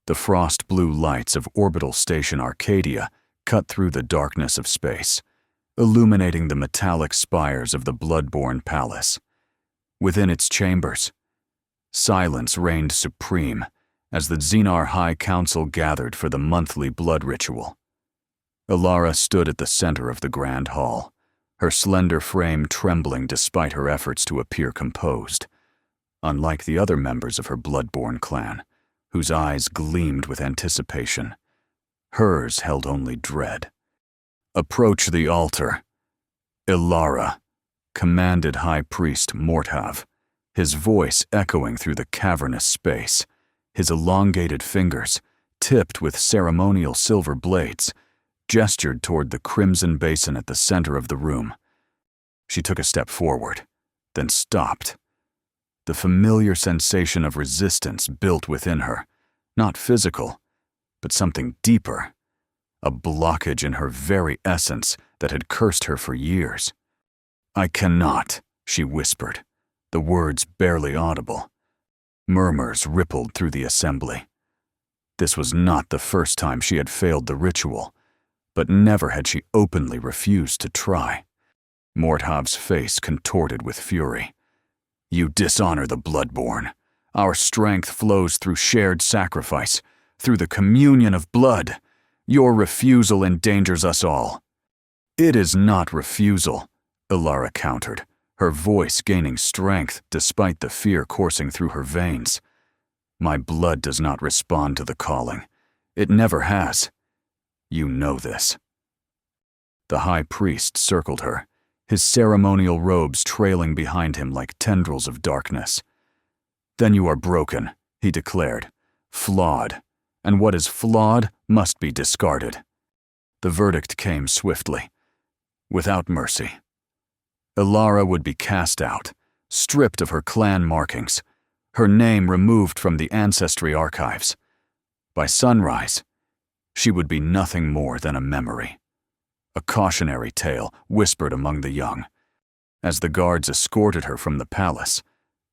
The frost-blue lights of orbital station Arcadia cut through the darkness of space, illuminating the metallic spires of the blood-borne palace. Within its chambers, silence reigned supreme as the Xenar High Council gathered for the monthly blood ritual. Ilara stood at the center of the grand hall, her slender frame trembling despite her efforts to appear composed. Unlike the other members of her blood-borne clan, whose eyes gleamed with anticipation, hers held only dread. "Approach the altar, Ilara," commanded High Priest Mortav, his voice echoing through the cavernous space. His elongated fingers, tipped with ceremonial silver blades, gestured toward the crimson basin at the center of the room. She took a step forward, then stopped. The familiar sensation of resistance built within her, not physical, but something deeper, a blockage in her very essence that had cursed her for years. "I cannot," she whispered, the words barely audible. Murmurs rippled through the assembly. This was not the first time she had failed the ritual, but never had she openly refused to try. Mortav's face contorted with fury. "You dishonor the bloodborne. Our strength flows through shared sacrifice, through the communion of blood. Your refusal endangers us all." "It is not refusal," Ilara countered, her voice gaining strength despite the fear coursing through her veins. "My blood does not respond to the calling. It never has. You know this." The High Priest circled her, his ceremonial robes trailing behind him like tendrils of darkness. "Then you are broken," he declared, "flawed, and what is flawed must be discarded." The verdict came swiftly, without mercy. Ilara would be cast out, stripped of her clan markings, her name removed from the ancestry archives. By sunrise, she would be nothing more than a memory, a cautionary tale whispered among the young. As the guards escorted her from the palace,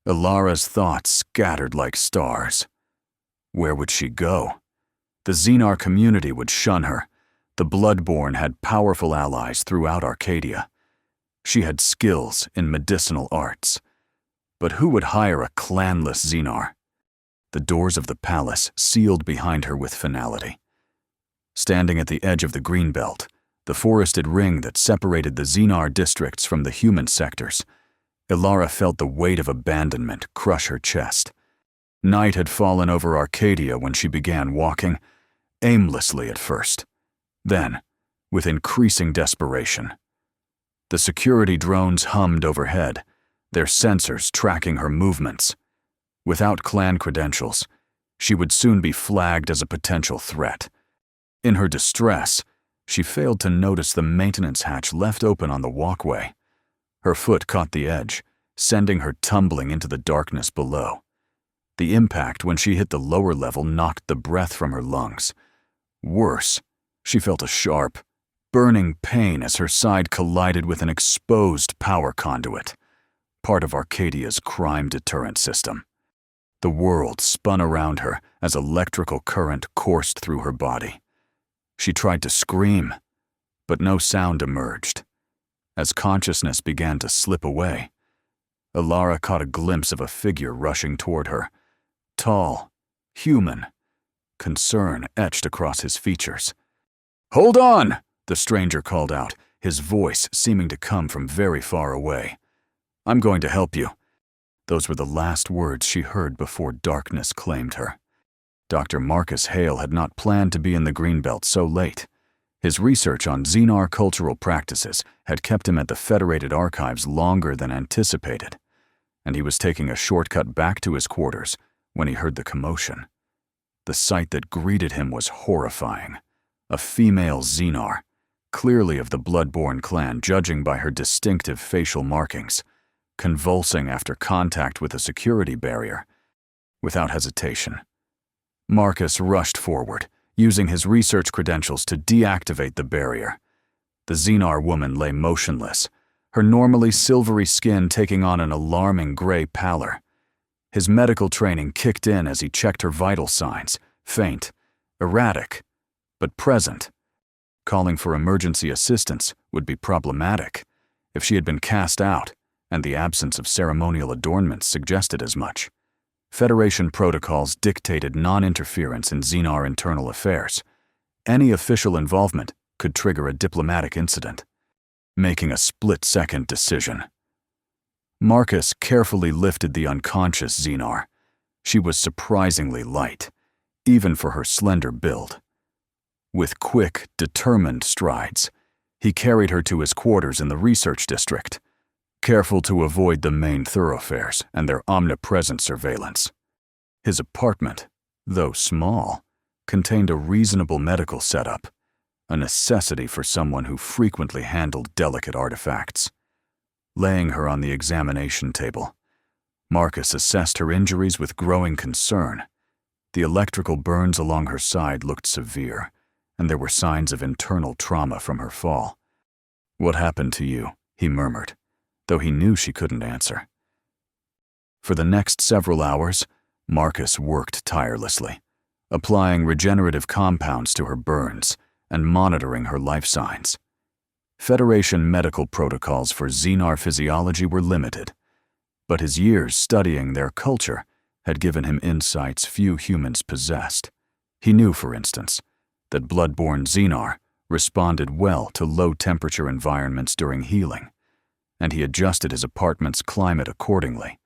Ilara's thoughts scattered like stars. Where would she go? The Xenar community would shun her. The Bloodborne had powerful allies throughout Arcadia. She had skills in medicinal arts. But who would hire a clanless Xenar? The doors of the palace sealed behind her with finality. Standing at the edge of the Greenbelt, the forested ring that separated the Xenar districts from the human sectors, Ilara felt the weight of abandonment crush her chest. Night had fallen over Arcadia when she began walking, aimlessly at first, then with increasing desperation. The security drones hummed overhead, their sensors tracking her movements. Without clan credentials, she would soon be flagged as a potential threat. In her distress, she failed to notice the maintenance hatch left open on the walkway. Her foot caught the edge, sending her tumbling into the darkness below. The impact when she hit the lower level knocked the breath from her lungs. Worse, she felt a sharp, burning pain as her side collided with an exposed power conduit, part of Arcadia's crime deterrent system. The world spun around her as electrical current coursed through her body. She tried to scream, but no sound emerged. As consciousness began to slip away, Ilara caught a glimpse of a figure rushing toward her. Tall, human, concern etched across his features. "Hold on!" the stranger called out, his voice seeming to come from very far away. "I'm going to help you." Those were the last words she heard before darkness claimed her. Dr. Marcus Hale had not planned to be in the Greenbelt so late. His research on Xenar cultural practices had kept him at the Federated Archives longer than anticipated, and he was taking a shortcut back to his quarters when he heard the commotion. The sight that greeted him was horrifying. A female Xenar, clearly of the Bloodborne clan judging by her distinctive facial markings, convulsing after contact with a security barrier. Without hesitation, Marcus rushed forward, using his research credentials to deactivate the barrier. The Xenar woman lay motionless, her normally silvery skin taking on an alarming gray pallor. His medical training kicked in as he checked her vital signs, faint, erratic, but present. Calling for emergency assistance would be problematic if she had been cast out, and the absence of ceremonial adornments suggested as much. Federation protocols dictated non-interference in Xenar internal affairs. Any official involvement could trigger a diplomatic incident. Making a split-second decision. Marcus carefully lifted the unconscious Xenar. She was surprisingly light, even for her slender build. With quick, determined strides, he carried her to his quarters in the research district, careful to avoid the main thoroughfares and their omnipresent surveillance. His apartment, though small, contained a reasonable medical setup, a necessity for someone who frequently handled delicate artifacts. Laying her on the examination table, Marcus assessed her injuries with growing concern. The electrical burns along her side looked severe, and there were signs of internal trauma from her fall. "What happened to you?" he murmured, though he knew she couldn't answer. For the next several hours, Marcus worked tirelessly, applying regenerative compounds to her burns and monitoring her life signs. Federation medical protocols for Xenar physiology were limited, but his years studying their culture had given him insights few humans possessed. He knew, for instance, that blood-borne Xenar responded well to low-temperature environments during healing, and he adjusted his apartment's climate accordingly.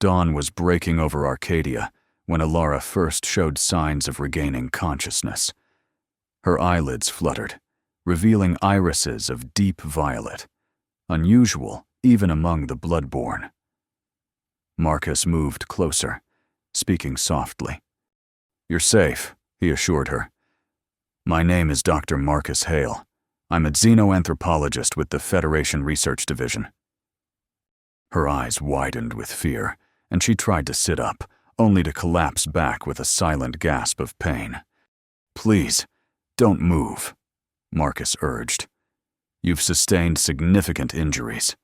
Dawn was breaking over Arcadia when Alara first showed signs of regaining consciousness. Her eyelids fluttered, revealing irises of deep violet, unusual even among the blood-borne. Marcus moved closer, speaking softly. "You're safe," he assured her. "My name is Dr. Marcus Hale. I'm a xenoanthropologist with the Federation Research Division." Her eyes widened with fear, and she tried to sit up, only to collapse back with a silent gasp of pain. "Please, don't move," Marcus urged. "You've sustained significant injuries.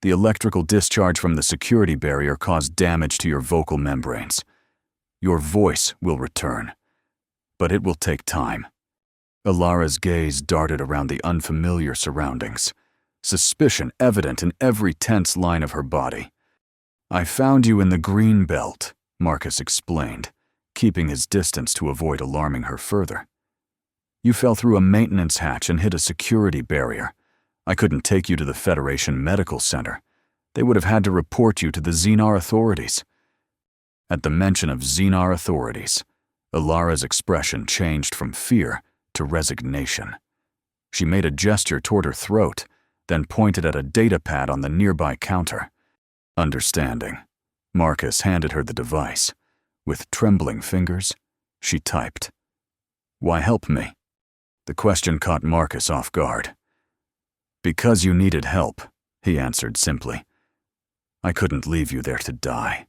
The electrical discharge from the security barrier caused damage to your vocal membranes. Your voice will return, but it will take time." Alara's gaze darted around the unfamiliar surroundings, suspicion evident in every tense line of her body. "I found you in the green belt," Marcus explained, keeping his distance to avoid alarming her further. "You fell through a maintenance hatch and hit a security barrier. I couldn't take you to the Federation Medical Center. They would have had to report you to the Xenar authorities." At the mention of Xenar authorities, Alara's expression changed from fear to resignation. She made a gesture toward her throat, then pointed at a data pad on the nearby counter. Understanding, Marcus handed her the device. With trembling fingers, she typed. "Why help me?" The question caught Marcus off guard. "Because you needed help," he answered simply. "I couldn't leave you there to die.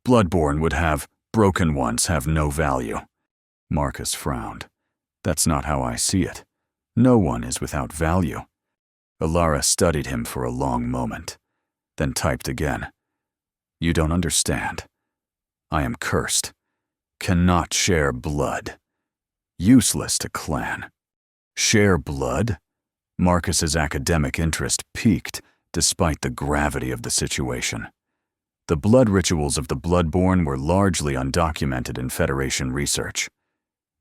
Bloodborne would have, broken ones have no value." Marcus frowned. "That's not how I see it. No one is without value." Alara studied him for a long moment, then typed again. "You don't understand. I am cursed. Cannot share blood. Useless to clan." Share blood? Marcus's academic interest peaked despite the gravity of the situation. The blood rituals of the bloodborne were largely undocumented in Federation research.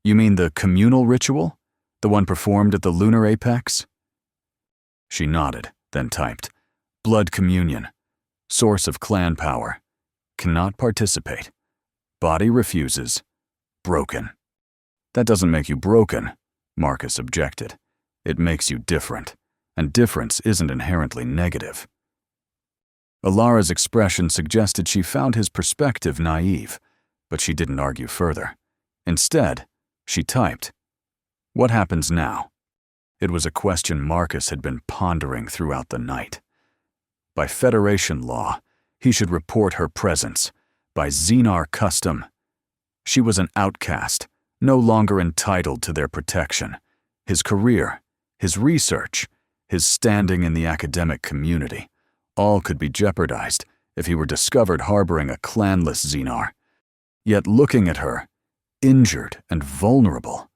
"You mean the communal ritual? The one performed at the lunar apex?" She nodded, then typed, "Blood communion. Source of clan power. Cannot participate. Body refuses. Broken." "That doesn't make you broken," Marcus objected. "It makes you different, and difference isn't inherently negative." Alara's expression suggested she found his perspective naive, but she didn't argue further. Instead, she typed, "What happens now?" It was a question Marcus had been pondering throughout the night. By Federation law, he should report her presence. By Xenar custom, she was an outcast, no longer entitled to their protection. His career, his research, his standing in the academic community, all could be jeopardized if he were discovered harboring a clanless Xenar. Yet looking at her, injured and vulnerable.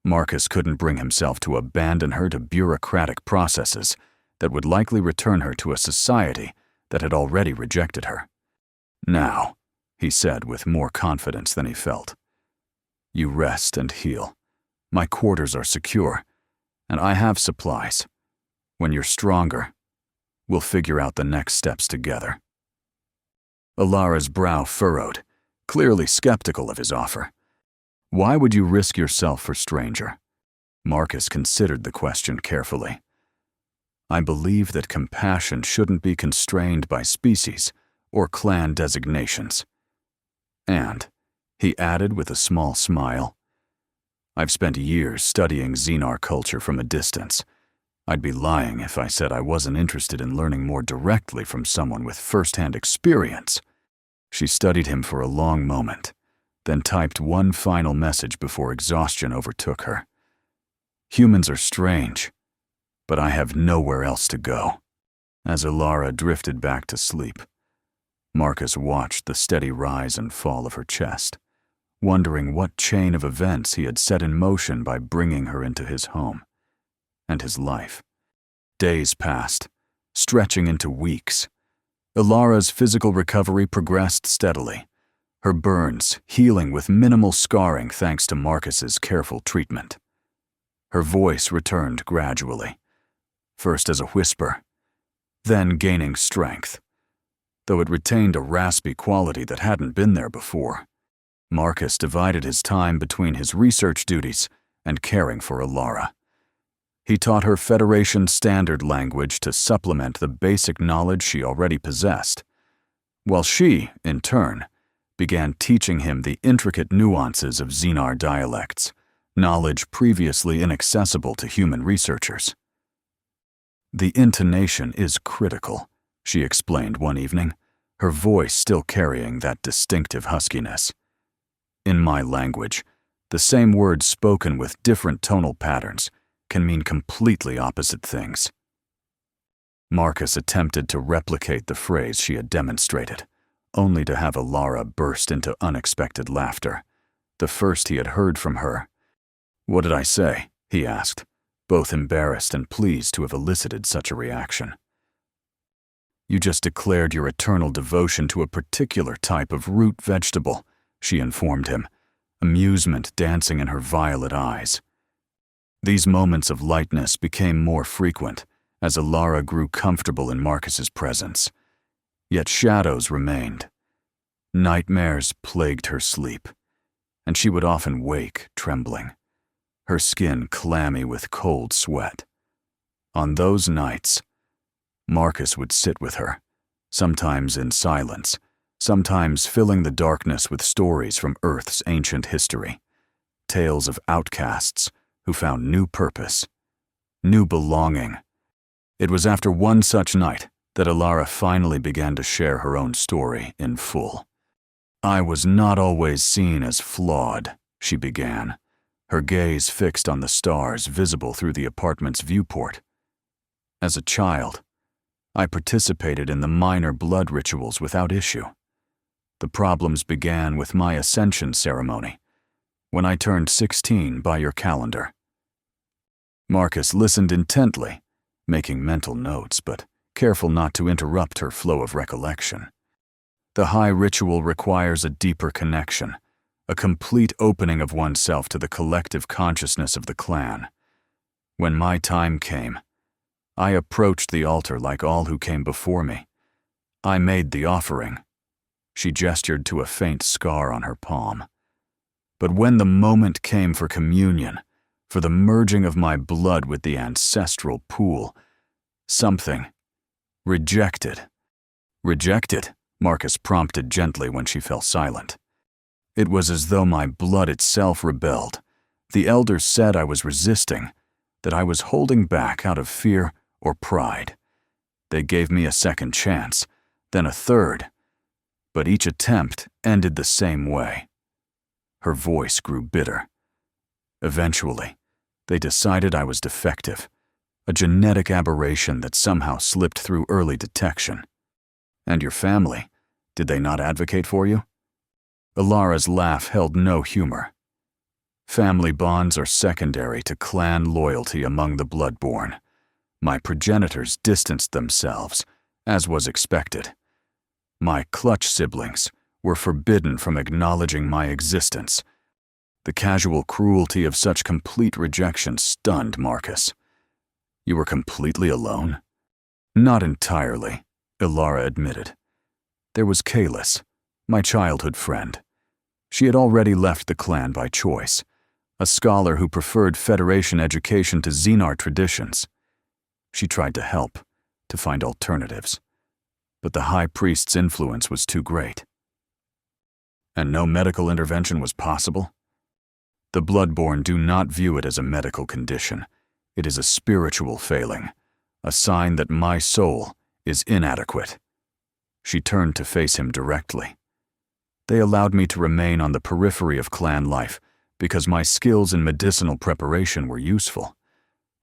Marcus couldn't bring himself to abandon her to bureaucratic processes that would likely return her to a society that had already rejected her. "Now," he said with more confidence than he felt, "you rest and heal. My quarters are secure, and I have supplies. When you're stronger, we'll figure out the next steps together." Alara's brow furrowed, clearly skeptical of his offer. "Why would you risk yourself for stranger?" Marcus considered the question carefully. "I believe that compassion shouldn't be constrained by species or clan designations." And, he added with a small smile, "I've spent years studying Xenar culture from a distance. I'd be lying if I said I wasn't interested in learning more directly from someone with first-hand experience." She studied him for a long moment, then typed one final message before exhaustion overtook her. "Humans are strange, but I have nowhere else to go." As Alara drifted back to sleep, Marcus watched the steady rise and fall of her chest, wondering what chain of events he had set in motion by bringing her into his home and his life. Days passed, stretching into weeks. Alara's physical recovery progressed steadily, her burns healing with minimal scarring thanks to Marcus's careful treatment. Her voice returned gradually, first as a whisper, then gaining strength, though it retained a raspy quality that hadn't been there before. Marcus divided his time between his research duties and caring for Alara. He taught her Federation standard language to supplement the basic knowledge she already possessed, while she, in turn, began teaching him the intricate nuances of Xenar dialects, knowledge previously inaccessible to human researchers. "The intonation is critical," she explained one evening, her voice still carrying that distinctive huskiness. "In my language, the same word spoken with different tonal patterns can mean completely opposite things." Marcus attempted to replicate the phrase she had demonstrated, only to have Alara burst into unexpected laughter, the first he had heard from her. "What did I say?" he asked, both embarrassed and pleased to have elicited such a reaction. "You just declared your eternal devotion to a particular type of root vegetable," she informed him, amusement dancing in her violet eyes. These moments of lightness became more frequent as Alara grew comfortable in Marcus's presence. Yet shadows remained. Nightmares plagued her sleep, and she would often wake trembling, her skin clammy with cold sweat. On those nights, Marcus would sit with her, sometimes in silence, sometimes filling the darkness with stories from Earth's ancient history, tales of outcasts who found new purpose, new belonging. It was after one such night that Alara finally began to share her own story in full. "I was not always seen as flawed," she began, her gaze fixed on the stars visible through the apartment's viewport. "As a child, I participated in the minor blood rituals without issue. The problems began with my ascension ceremony, when I turned 16 by your calendar." Marcus listened intently, making mental notes, but careful not to interrupt her flow of recollection. The high ritual requires a deeper connection, a complete opening of oneself to the collective consciousness of the clan. When my time came, I approached the altar like all who came before me. I made the offering. She gestured to a faint scar on her palm. But when the moment came for communion, for the merging of my blood with the ancestral pool, something rejected. "Rejected?" Marcus prompted gently when she fell silent. "It was as though my blood itself rebelled. The elders said I was resisting, that I was holding back out of fear or pride. They gave me a second chance, then a third, but each attempt ended the same way." Her voice grew bitter. "Eventually, they decided I was defective, a genetic aberration that somehow slipped through early detection. And your family, did they not advocate for you?" Ilara's laugh held no humor. Family bonds are secondary to clan loyalty among the Bloodborne. My progenitors distanced themselves, as was expected. My clutch siblings were forbidden from acknowledging my existence. The casual cruelty of such complete rejection stunned Marcus. You were completely alone? Not entirely, Ilara admitted. There was Kalis, my childhood friend. She had already left the clan by choice, a scholar who preferred Federation education to Xenar traditions. She tried to help, to find alternatives, but the High Priest's influence was too great. And no medical intervention was possible? The Bloodborne do not view it as a medical condition. It is a spiritual failing, a sign that my soul is inadequate. She turned to face him directly. They allowed me to remain on the periphery of clan life because my skills in medicinal preparation were useful.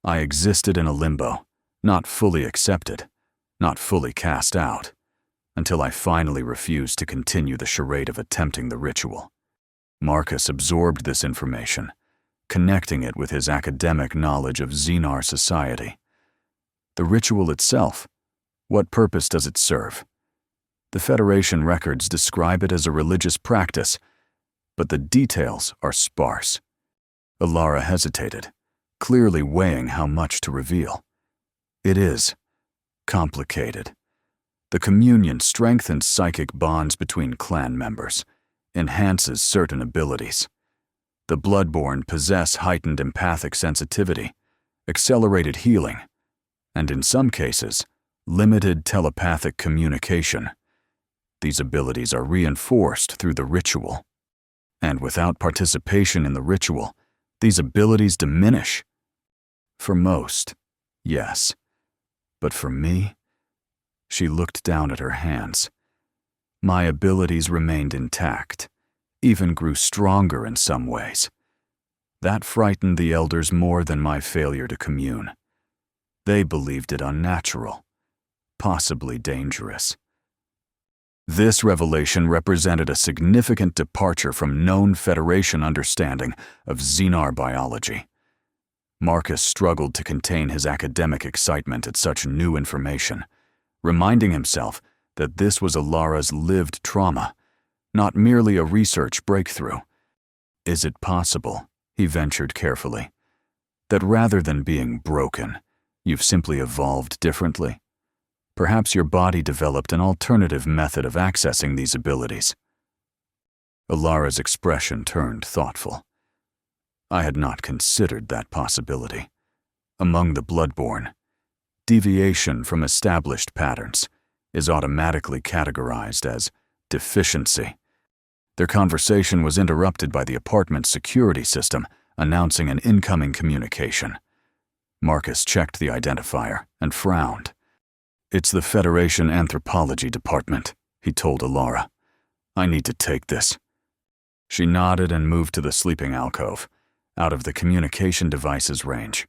I existed in a limbo, not fully accepted, not fully cast out, until I finally refused to continue the charade of attempting the ritual. Marcus absorbed this information, connecting it with his academic knowledge of Xenar society. The ritual itself, what purpose does it serve? The Federation records describe it as a religious practice, but the details are sparse. Ilara hesitated, clearly weighing how much to reveal. It is complicated. The communion strengthens psychic bonds between clan members, enhances certain abilities. The Bloodborne possess heightened empathic sensitivity, accelerated healing, and in some cases, limited telepathic communication. These abilities are reinforced through the ritual. And without participation in the ritual, these abilities diminish. For most, yes. But for me, she looked down at her hands. My abilities remained intact, even grew stronger in some ways. That frightened the elders more than my failure to commune. They believed it unnatural, possibly dangerous. This revelation represented a significant departure from known Federation understanding of Xenar biology. Marcus struggled to contain his academic excitement at such new information, reminding himself that this was Ilara's lived trauma, not merely a research breakthrough. Is it possible, he ventured carefully, that rather than being broken, you've simply evolved differently? Perhaps your body developed an alternative method of accessing these abilities. Ilara's expression turned thoughtful. I had not considered that possibility. Among the Bloodborne, deviation from established patterns is automatically categorized as deficiency. Their conversation was interrupted by the apartment's security system announcing an incoming communication. Marcus checked the identifier and frowned. It's the Federation Anthropology Department, he told Ilara. I need to take this. She nodded and moved to the sleeping alcove, out of the communication device's range.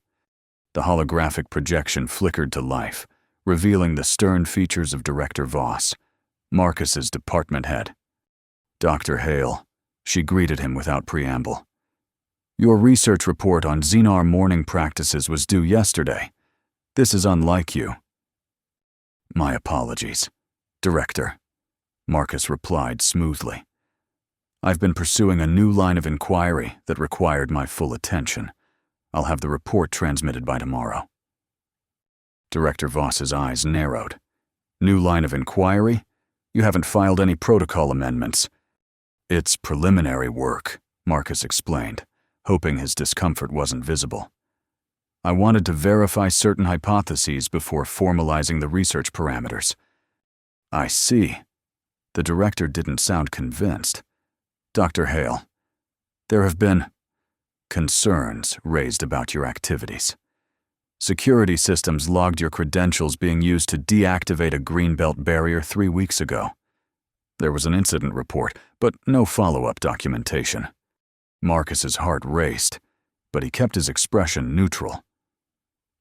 The holographic projection flickered to life, revealing the stern features of Director Voss, Marcus's department head. Dr. Hale, she greeted him without preamble. Your research report on Xenar mourning practices was due yesterday. This is unlike you. My apologies, Director, Marcus replied smoothly. I've been pursuing a new line of inquiry that required my full attention. I'll have the report transmitted by tomorrow. Director Voss's eyes narrowed. New line of inquiry? You haven't filed any protocol amendments. It's preliminary work, Marcus explained, hoping his discomfort wasn't visible. I wanted to verify certain hypotheses before formalizing the research parameters. I see. The director didn't sound convinced. Dr. Hale, there have been concerns raised about your activities. Security systems logged your credentials being used to deactivate a greenbelt barrier 3 weeks ago. There was an incident report, but no follow-up documentation. Marcus's heart raced, but he kept his expression neutral.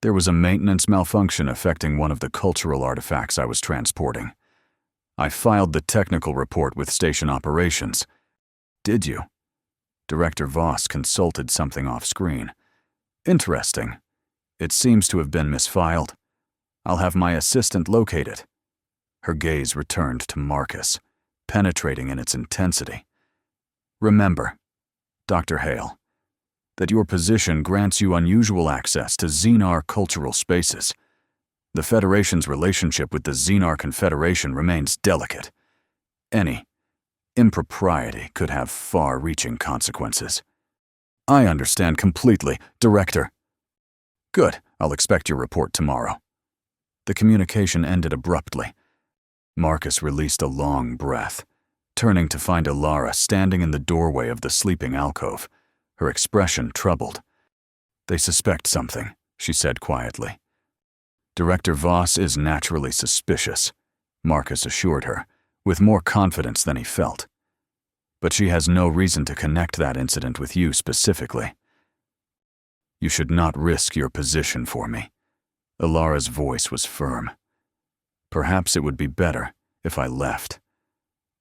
There was a maintenance malfunction affecting one of the cultural artifacts I was transporting. I filed the technical report with station operations, Did you? Director Voss consulted something off-screen. Interesting. It seems to have been misfiled. I'll have my assistant locate it. Her gaze returned to Marcus, penetrating in its intensity. Remember, Dr. Hale, that your position grants you unusual access to Xenar cultural spaces. The Federation's relationship with the Xenar Confederation remains delicate. Any impropriety could have far-reaching consequences. I understand completely, Director. Good, I'll expect your report tomorrow. The communication ended abruptly. Marcus released a long breath, turning to find Alara standing in the doorway of the sleeping alcove, her expression troubled. They suspect something, she said quietly. Director Voss is naturally suspicious, Marcus assured her, with more confidence than he felt. But she has no reason to connect that incident with you specifically. You should not risk your position for me. Alara's voice was firm. Perhaps it would be better if I left.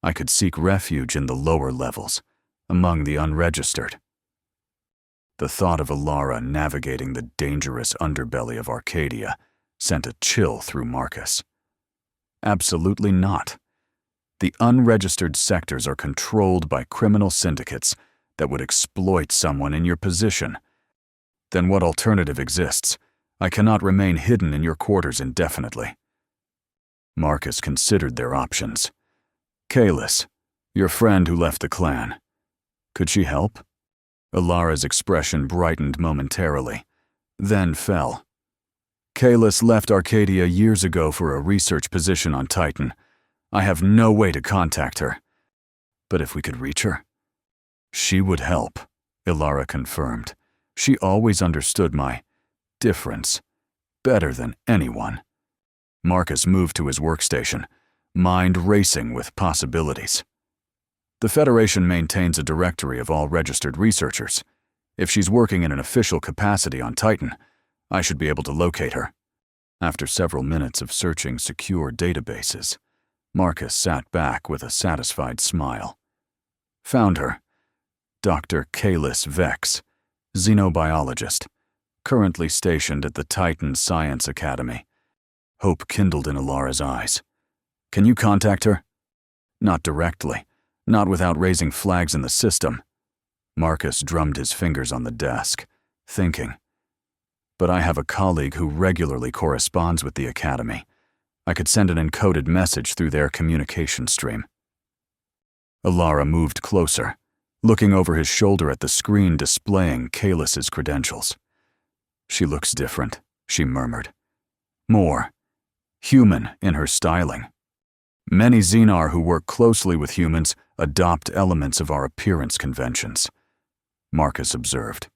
I could seek refuge in the lower levels, among the unregistered. The thought of Alara navigating the dangerous underbelly of Arcadia sent a chill through Marcus. Absolutely not. The unregistered sectors are controlled by criminal syndicates that would exploit someone in your position. Then what alternative exists? I cannot remain hidden in your quarters indefinitely. Marcus considered their options. Kalis, your friend who left the clan. Could she help? Alara's expression brightened momentarily, then fell. Kalis left Arcadia years ago for a research position on Titan. I have no way to contact her. But if we could reach her? She would help, Alara confirmed. She always understood my difference better than anyone. Marcus moved to his workstation, mind racing with possibilities. The Federation maintains a directory of all registered researchers. If she's working in an official capacity on Titan, I should be able to locate her. After several minutes of searching secure databases, Marcus sat back with a satisfied smile. Found her. Dr. Kalis Vex, xenobiologist, currently stationed at the Titan Science Academy. Hope kindled in Alara's eyes. Can you contact her? Not directly, not without raising flags in the system. Marcus drummed his fingers on the desk, thinking. But I have a colleague who regularly corresponds with the Academy. I could send an encoded message through their communication stream. Alara moved closer, looking over his shoulder at the screen displaying Kalis's credentials. She looks different, she murmured. More human in her styling. Many Xenar who work closely with humans adopt elements of our appearance conventions, Marcus observed.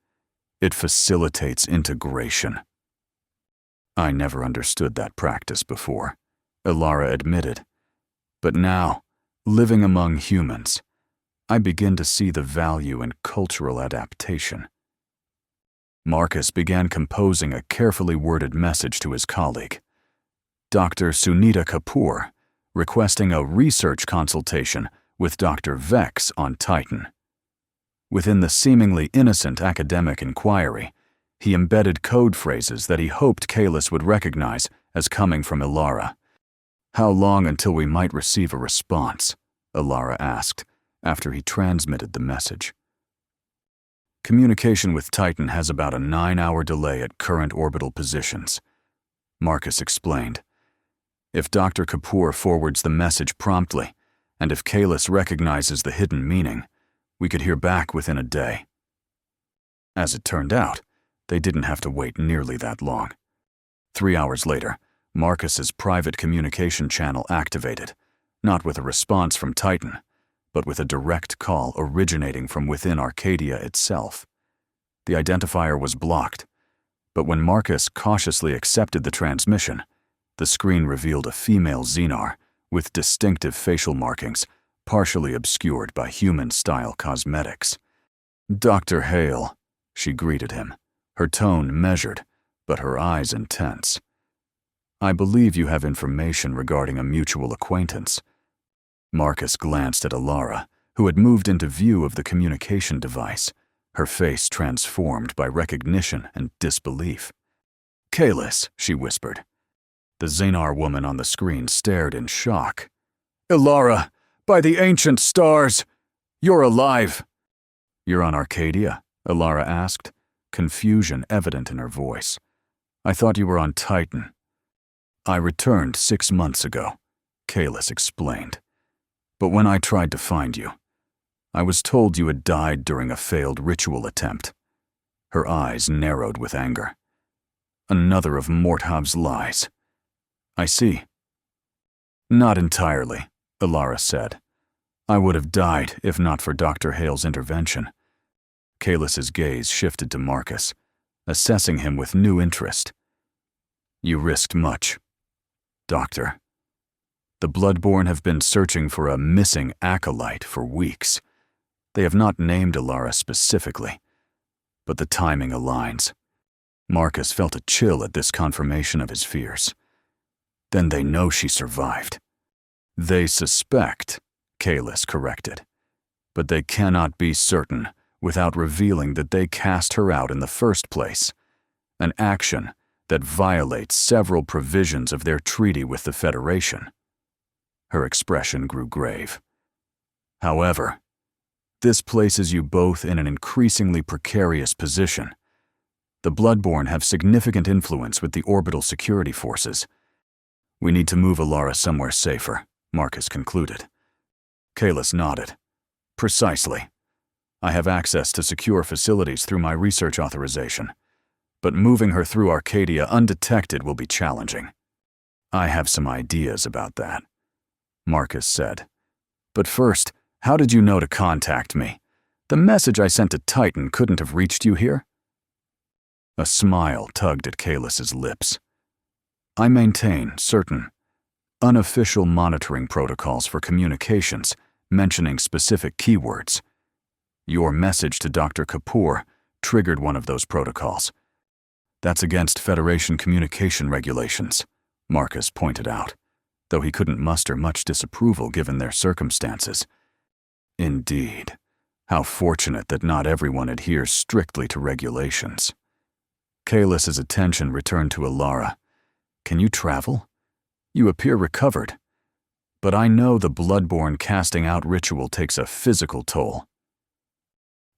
It facilitates integration. I never understood that practice before, Alara admitted. But now, living among humans, I begin to see the value in cultural adaptation. Marcus began composing a carefully worded message to his colleague, Dr. Sunita Kapoor, requesting a research consultation with Dr. Vex on Titan. Within the seemingly innocent academic inquiry, he embedded code phrases that he hoped Kalis would recognize as coming from Alara. How long until we might receive a response? Alara asked, after he transmitted the message. Communication with Titan has about a 9-hour delay at current orbital positions, Marcus explained. If Dr. Kapoor forwards the message promptly, and if Kalis recognizes the hidden meaning, we could hear back within a day. As it turned out, they didn't have to wait nearly that long. 3 hours later, Marcus's private communication channel activated, not with a response from Titan, but with a direct call originating from within Arcadia itself. The identifier was blocked, but when Marcus cautiously accepted the transmission, the screen revealed a female Xenar with distinctive facial markings, partially obscured by human-style cosmetics. Dr. Hale, she greeted him, her tone measured, but her eyes intense. I believe you have information regarding a mutual acquaintance. Marcus glanced at Alara, who had moved into view of the communication device, her face transformed by recognition and disbelief. "Kalis," she whispered. The Xenar woman on the screen stared in shock. "Ilara, by the ancient stars, you're alive!" "You're on Arcadia?" Ilara asked, confusion evident in her voice. "I thought you were on Titan." "I returned 6 months ago," Kalis explained. "But when I tried to find you, I was told you had died during a failed ritual attempt." Her eyes narrowed with anger. "Another of Morthav's lies." "I see." "Not entirely," Ilara said. "I would have died if not for Dr. Hale's intervention." Kalis's gaze shifted to Marcus, assessing him with new interest. "You risked much, Doctor. The Bloodborne have been searching for a missing acolyte for weeks. They have not named Ilara specifically, but the timing aligns." Marcus felt a chill at this confirmation of his fears. "Then they know she survived." "They suspect," Kalis corrected, "but they cannot be certain without revealing that they cast her out in the first place, an action that violates several provisions of their treaty with the Federation." Her expression grew grave. "However, this places you both in an increasingly precarious position. The Bloodborne have significant influence with the orbital security forces. We need to move Ilara somewhere safer," Marcus concluded. Kalis nodded. "Precisely. I have access to secure facilities through my research authorization, but moving her through Arcadia undetected will be challenging." "I have some ideas about that," Marcus said. "But first, how did you know to contact me? The message I sent to Titan couldn't have reached you here?" A smile tugged at Kalis's lips. "I maintain certain unofficial monitoring protocols for communications mentioning specific keywords. Your message to Dr. Kapoor triggered one of those protocols. That's against Federation communication regulations," Marcus pointed out, though he couldn't muster much disapproval given their circumstances. "Indeed. How fortunate that not everyone adheres strictly to regulations." Kalis's attention returned to Ilara. "Can you travel? You appear recovered. But I know the Bloodborne casting out ritual takes a physical toll."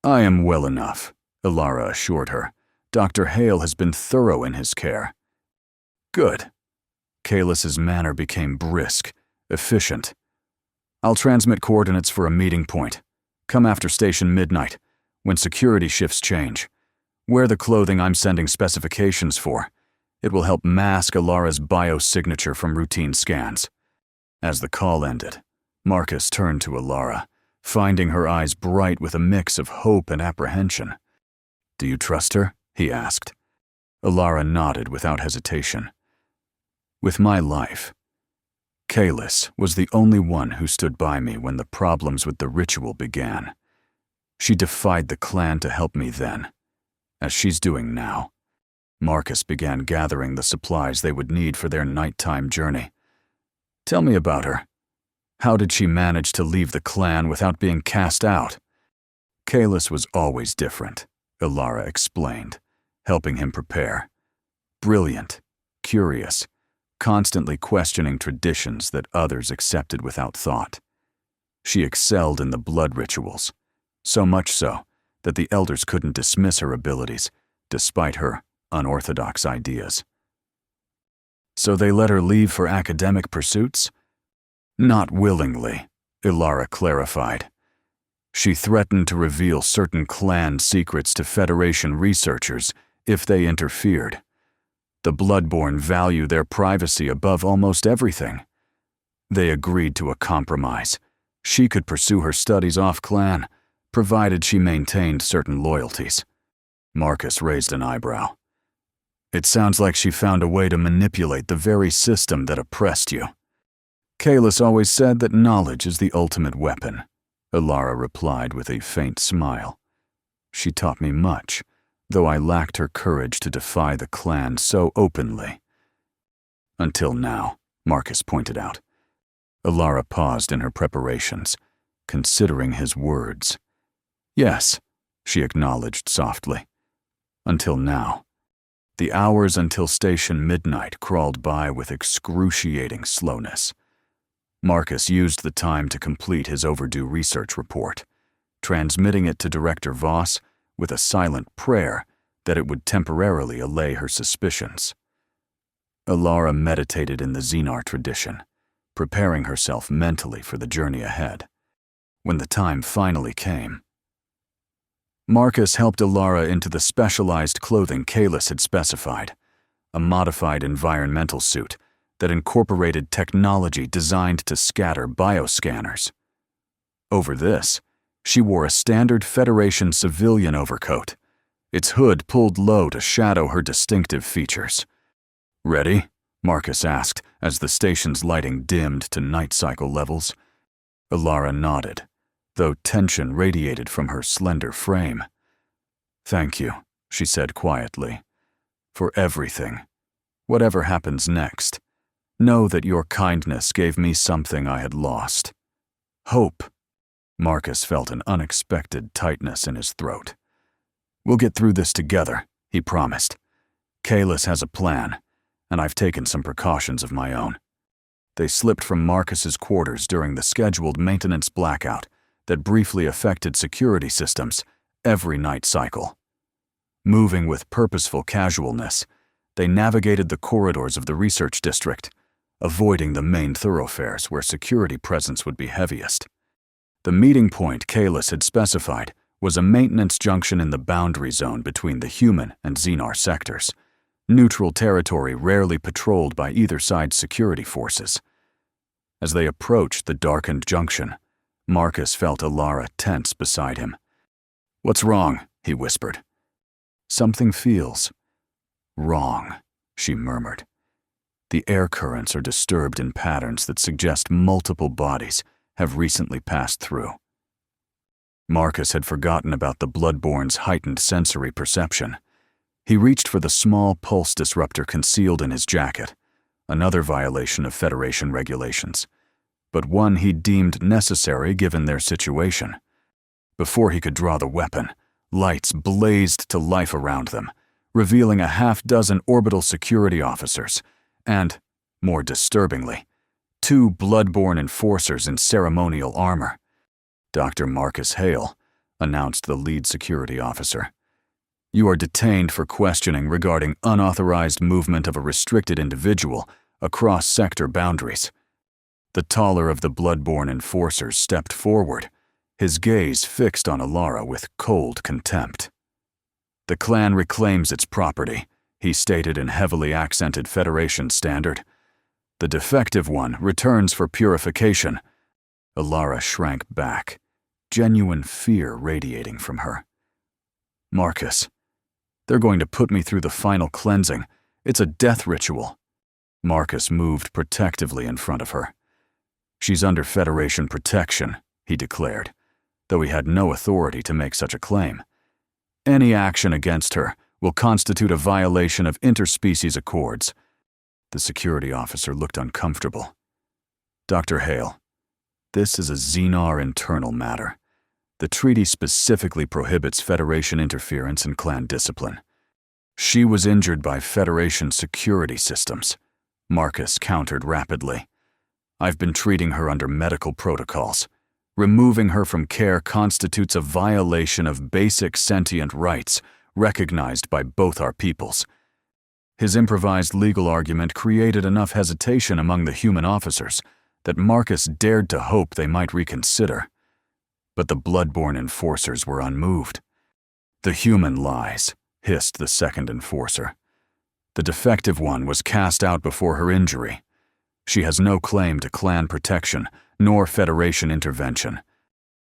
"I am well enough," Ilara assured her. "Dr. Hale has been thorough in his care." "Good." Kalis's manner became brisk, efficient. "I'll transmit coordinates for a meeting point. Come after station midnight, when security shifts change. Wear the clothing I'm sending specifications for. It will help mask Ilara's biosignature from routine scans." As the call ended, Marcus turned to Ilara, finding her eyes bright with a mix of hope and apprehension. "Do you trust her?" he asked. Ilara nodded without hesitation. "With my life. Kalis was the only one who stood by me when the problems with the ritual began. She defied the clan to help me then, as she's doing now." Marcus began gathering the supplies they would need for their nighttime journey. "Tell me about her. How did she manage to leave the clan without being cast out?" "Kalis was always different," Ilara explained, helping him prepare. "Brilliant, curious, constantly questioning traditions that others accepted without thought. She excelled in the blood rituals, so much so that the elders couldn't dismiss her abilities, despite her unorthodox ideas." "So they let her leave for academic pursuits?" "Not willingly," Ilara clarified. "She threatened to reveal certain clan secrets to Federation researchers if they interfered. The Bloodborne value their privacy above almost everything. They agreed to a compromise. She could pursue her studies off-clan, provided she maintained certain loyalties." Marcus raised an eyebrow. "It sounds like she found a way to manipulate the very system that oppressed you." "Kalis always said that knowledge is the ultimate weapon," Ilara replied with a faint smile. "She taught me much, though I lacked her courage to defy the clan so openly." "Until now," Marcus pointed out. Ilara paused in her preparations, considering his words. Yes, she acknowledged softly. Until now. The hours until station midnight crawled by with excruciating slowness. Marcus used the time to complete his overdue research report, transmitting it to Director Voss with a silent prayer that it would temporarily allay her suspicions. Alara meditated in the Xenar tradition, preparing herself mentally for the journey ahead. When the time finally came, Marcus helped Alara into the specialized clothing Kalis had specified, a modified environmental suit that incorporated technology designed to scatter bioscanners. Over this, she wore a standard Federation civilian overcoat, its hood pulled low to shadow her distinctive features. "Ready?" Marcus asked as the station's lighting dimmed to night cycle levels. Alara nodded, though tension radiated from her slender frame. "Thank you," she said quietly, "for everything. Whatever happens next, know that your kindness gave me something I had lost. Hope." Marcus felt an unexpected tightness in his throat. "We'll get through this together," he promised. "Kalis has a plan, and I've taken some precautions of my own." They slipped from Marcus's quarters during the scheduled maintenance blackout that briefly affected security systems every night cycle. Moving with purposeful casualness, they navigated the corridors of the research district, avoiding the main thoroughfares where security presence would be heaviest. The meeting point Kalis had specified was a maintenance junction in the boundary zone between the human and Xenar sectors, neutral territory rarely patrolled by either side's security forces. As they approached the darkened junction, Marcus felt Alara tense beside him. "What's wrong?" he whispered. "Something feels wrong," she murmured. "The air currents are disturbed in patterns that suggest multiple bodies have recently passed through." Marcus had forgotten about the Bloodborne's heightened sensory perception. He reached for the small pulse disruptor concealed in his jacket, another violation of Federation regulations, but one he deemed necessary given their situation. Before he could draw the weapon, lights blazed to life around them, revealing a half-dozen orbital security officers and, more disturbingly, 2 Bloodborne enforcers in ceremonial armor. "Dr. Marcus Hale," announced the lead security officer. "You are detained for questioning regarding unauthorized movement of a restricted individual across sector boundaries." The taller of the Bloodborne enforcers stepped forward, his gaze fixed on Alara with cold contempt. "The clan reclaims its property," he stated in heavily accented Federation standard. "The defective one returns for purification." Alara shrank back, genuine fear radiating from her. "Marcus, they're going to put me through the final cleansing. It's a death ritual." Marcus moved protectively in front of her. "She's under Federation protection," he declared, though he had no authority to make such a claim. "Any action against her will constitute a violation of interspecies accords." The security officer looked uncomfortable. "Dr. Hale, this is a Xenar internal matter. The treaty specifically prohibits Federation interference in clan discipline. She was injured by Federation security systems," Marcus countered rapidly. "I've been treating her under medical protocols. Removing her from care constitutes a violation of basic sentient rights recognized by both our peoples." His improvised legal argument created enough hesitation among the human officers that Marcus dared to hope they might reconsider. But the Bloodborne enforcers were unmoved. "The human lies," hissed the second enforcer. "The defective one was cast out before her injury. She has no claim to clan protection, nor Federation intervention.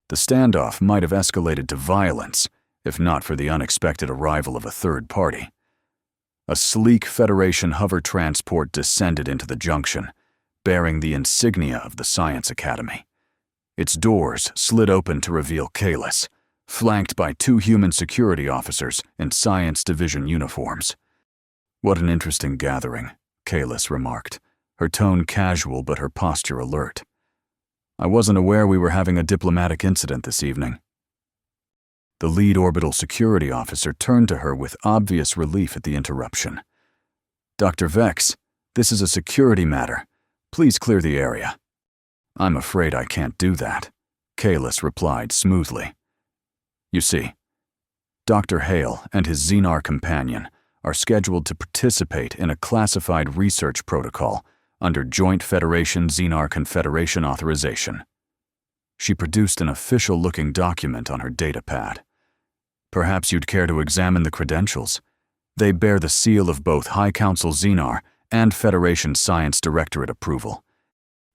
The standoff might have escalated to violence, if not for the unexpected arrival of a third party." A sleek Federation hover transport descended into the junction, bearing the insignia of the Science Academy. Its doors slid open to reveal Kalis, flanked by 2 human security officers in Science Division uniforms. "What an interesting gathering," Kalis remarked, her tone casual but her posture alert. I wasn't aware we were having a diplomatic incident this evening. The lead orbital security officer turned to her with obvious relief at the interruption. Dr. Vex, this is a security matter. Please clear the area. I'm afraid I can't do that, Kalis replied smoothly. You see, Dr. Hale and his Xenar companion are scheduled to participate in a classified research protocol under Joint Federation Xenar Confederation authorization. She produced an official-looking document on her datapad. Perhaps you'd care to examine the credentials. They bear the seal of both High Council Xenar and Federation Science Directorate approval.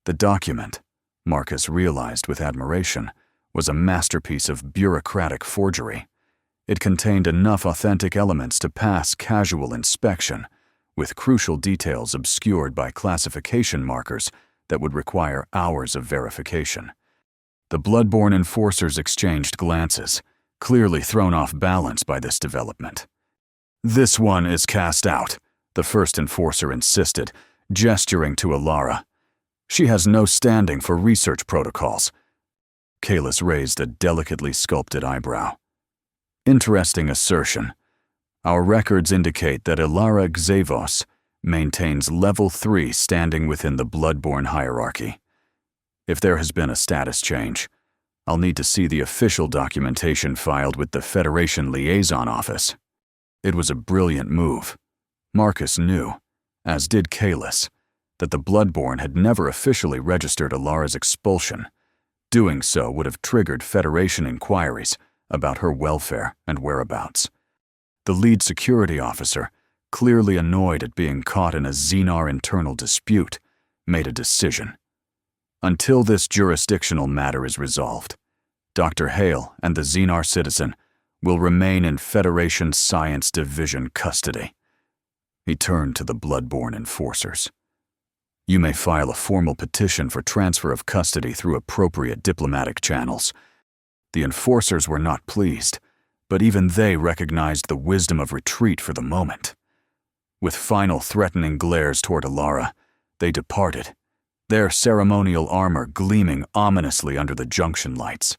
The document, Marcus realized with admiration, was a masterpiece of bureaucratic forgery. It contained enough authentic elements to pass casual inspection, with crucial details obscured by classification markers that would require hours of verification. The bloodborne enforcers exchanged glances, clearly thrown off balance by this development. This one is cast out, the first enforcer insisted, gesturing to Alara. She has no standing for research protocols. Kalis raised a delicately sculpted eyebrow. Interesting assertion. Our records indicate that Alara Xavos maintains Level 3 standing within the bloodborne hierarchy. If there has been a status change, I'll need to see the official documentation filed with the Federation Liaison Office. It was a brilliant move. Marcus knew, as did Kalis, that the bloodborne had never officially registered Alara's expulsion. Doing so would have triggered Federation inquiries about her welfare and whereabouts. The lead security officer, clearly annoyed at being caught in a Xenar internal dispute, made a decision. Until this jurisdictional matter is resolved, Dr. Hale and the Xenar citizen will remain in Federation Science Division custody. He turned to the bloodborne enforcers. You may file a formal petition for transfer of custody through appropriate diplomatic channels. The enforcers were not pleased, but even they recognized the wisdom of retreat for the moment. With final threatening glares toward Alara, they departed, their ceremonial armor gleaming ominously under the junction lights.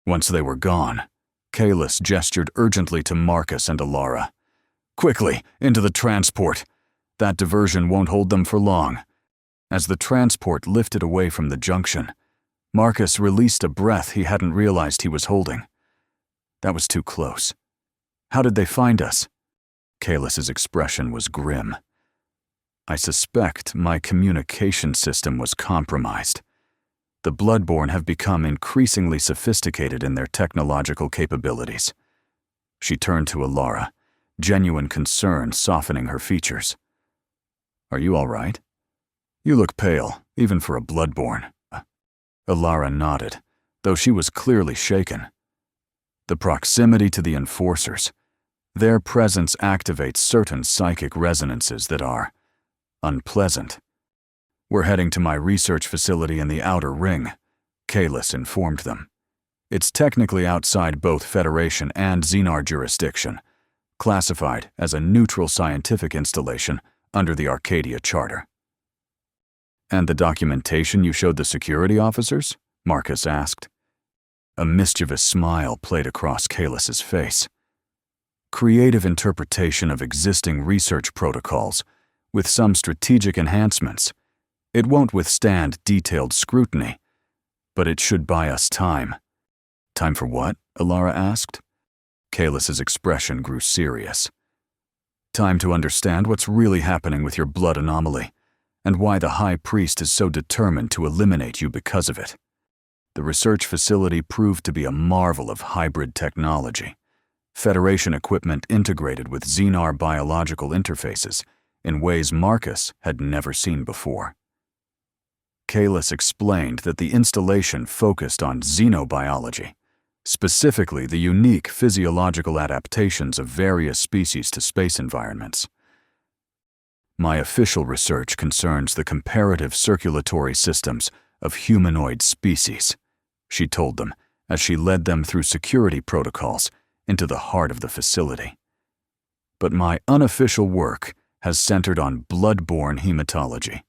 Once they were gone, Kalis gestured urgently to Marcus and Alara. Quickly, into the transport. That diversion won't hold them for long. As the transport lifted away from the junction, Marcus released a breath he hadn't realized he was holding. That was too close. How did they find us? Kalis's expression was grim. I suspect my communication system was compromised. The bloodborne have become increasingly sophisticated in their technological capabilities. She turned to Alara, genuine concern softening her features. Are you all right? You look pale, even for a bloodborne. Alara nodded, though she was clearly shaken. The proximity to the enforcers. Their presence activates certain psychic resonances that are unpleasant. We're heading to my research facility in the Outer Ring, Kalis informed them. It's technically outside both Federation and Xenar jurisdiction, classified as a neutral scientific installation under the Arcadia Charter. And the documentation you showed the security officers? Marcus asked. A mischievous smile played across Kalis's face. Creative interpretation of existing research protocols, with some strategic enhancements. It won't withstand detailed scrutiny, but it should buy us time. Time for what? Alara asked. Kalis's expression grew serious. Time to understand what's really happening with your blood anomaly, and why the High Priest is so determined to eliminate you because of it. The research facility proved to be a marvel of hybrid technology. Federation equipment integrated with Xenar biological interfaces in ways Marcus had never seen before. Kalis explained that the installation focused on xenobiology, specifically the unique physiological adaptations of various species to space environments. My official research concerns the comparative circulatory systems of humanoid species, she told them as she led them through security protocols into the heart of the facility. But my unofficial work has centered on bloodborne hematology,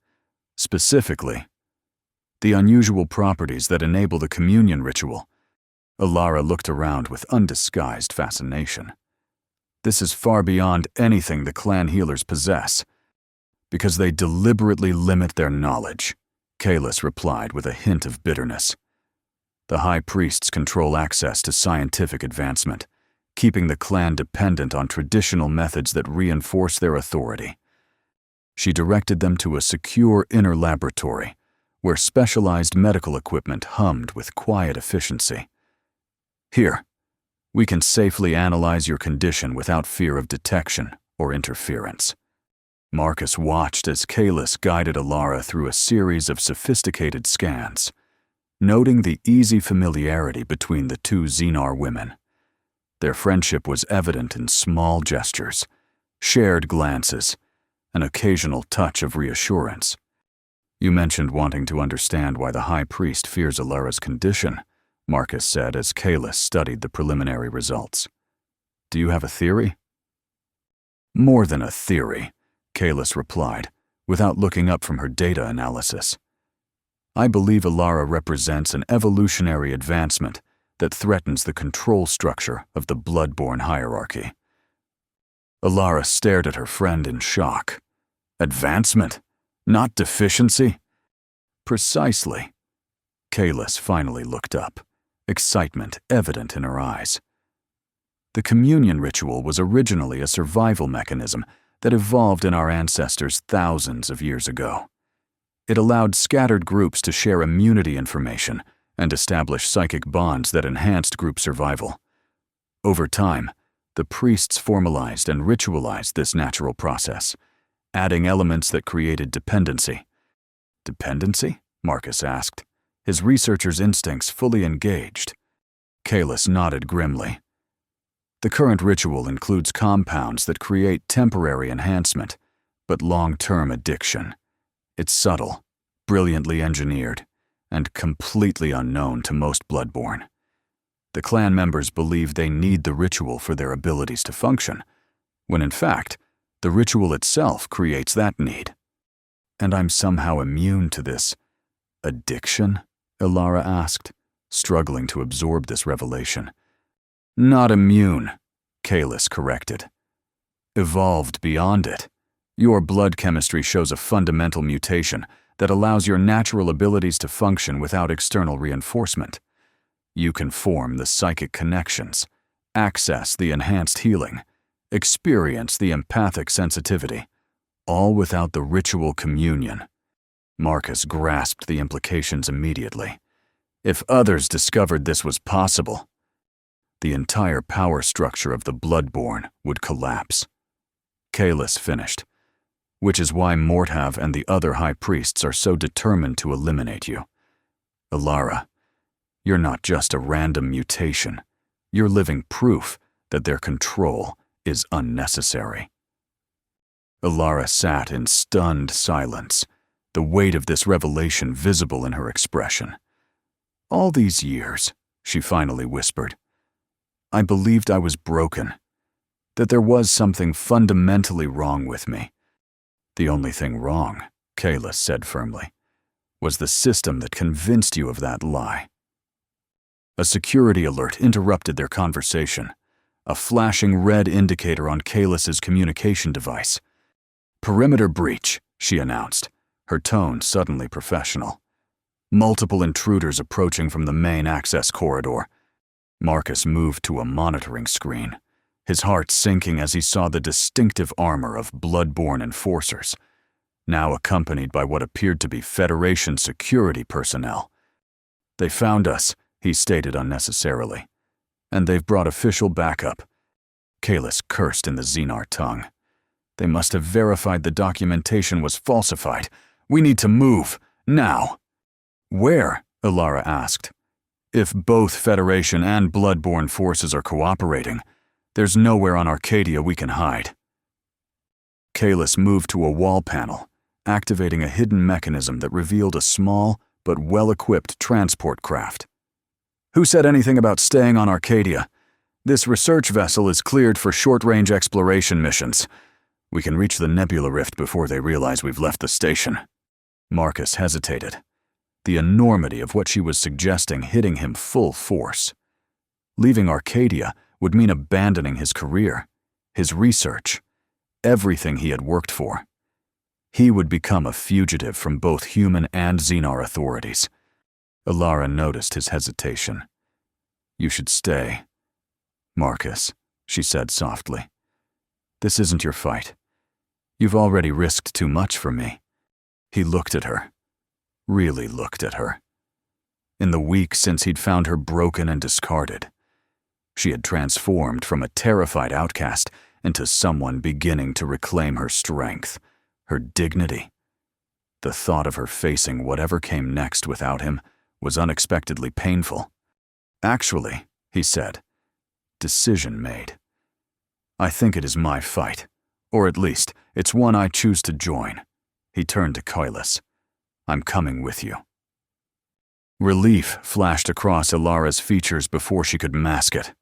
specifically the unusual properties that enable the communion ritual. Alara looked around with undisguised fascination. This is far beyond anything the clan healers possess, because they deliberately limit their knowledge, Kalis replied with a hint of bitterness. The high priests control access to scientific advancement, keeping the clan dependent on traditional methods that reinforce their authority. She directed them to a secure inner laboratory, where specialized medical equipment hummed with quiet efficiency. Here, we can safely analyze your condition without fear of detection or interference. Marcus watched as Kalis guided Alara through a series of sophisticated scans, noting the easy familiarity between the two Xenar women. Their friendship was evident in small gestures, shared glances, an occasional touch of reassurance. You mentioned wanting to understand why the High Priest fears Alara's condition, Marcus said as Kalis studied the preliminary results. Do you have a theory? More than a theory, Kalis replied, without looking up from her data analysis. I believe Alara represents an evolutionary advancement that threatens the control structure of the bloodborne hierarchy. Alara stared at her friend in shock. Advancement, not deficiency? Precisely. Kalis finally looked up, excitement evident in her eyes. The communion ritual was originally a survival mechanism that evolved in our ancestors thousands of years ago. It allowed scattered groups to share immunity information and establish psychic bonds that enhanced group survival. Over time, the priests formalized and ritualized this natural process, adding elements that created dependency. Dependency? Marcus asked, his researcher's instincts fully engaged. Kalis nodded grimly. The current ritual includes compounds that create temporary enhancement, but long-term addiction. It's subtle, brilliantly engineered, and completely unknown to most bloodborne. The clan members believe they need the ritual for their abilities to function, when in fact, the ritual itself creates that need. And I'm somehow immune to this addiction? Alara asked, struggling to absorb this revelation. Not immune, Kalis corrected. Evolved beyond it. Your blood chemistry shows a fundamental mutation that allows your natural abilities to function without external reinforcement. You can form the psychic connections, access the enhanced healing, experience the empathic sensitivity, all without the ritual communion. Marcus grasped the implications immediately. If others discovered this was possible, the entire power structure of the bloodborne would collapse. Kalis finished, which is why Morthav and the other high priests are so determined to eliminate you. Alara, you're not just a random mutation. You're living proof that their control is unnecessary. Alara sat in stunned silence, the weight of this revelation visible in her expression. All these years, she finally whispered, I believed I was broken, that there was something fundamentally wrong with me. The only thing wrong, Kalis said firmly, was the system that convinced you of that lie. A security alert interrupted their conversation, a flashing red indicator on Kalis's communication device. Perimeter breach, she announced, her tone suddenly professional. Multiple intruders approaching from the main access corridor. Marcus moved to a monitoring screen, his heart sinking as he saw the distinctive armor of bloodborne enforcers, now accompanied by what appeared to be Federation security personnel. They found us, he stated unnecessarily, and they've brought official backup. Kalis cursed in the Xenar tongue. They must have verified the documentation was falsified. We need to move, now. Where? Alara asked. If both Federation and bloodborne forces are cooperating, there's nowhere on Arcadia we can hide. Kalis moved to a wall panel, activating a hidden mechanism that revealed a small but well-equipped transport craft. Who said anything about staying on Arcadia? This research vessel is cleared for short-range exploration missions. We can reach the nebula rift before they realize we've left the station. Marcus hesitated. the enormity of what she was suggesting hitting him full force. Leaving Arcadia would mean abandoning his career, his research, everything he had worked for. He would become a fugitive from both human and Xenar authorities. Alara noticed his hesitation. "You should stay." "Marcus," she said softly. "This isn't your fight. You've already risked too much for me." He looked at her. Really looked at her. In the week since he'd found her broken and discarded, she had transformed from a terrified outcast into someone beginning to reclaim her strength, her dignity. The thought of her facing whatever came next without him was unexpectedly painful. "Actually," he said, "decision made. I think it is my fight, or at least it's one I choose to join." He turned to Kailas. "I'm coming with you." Relief flashed across Alara's features before she could mask it.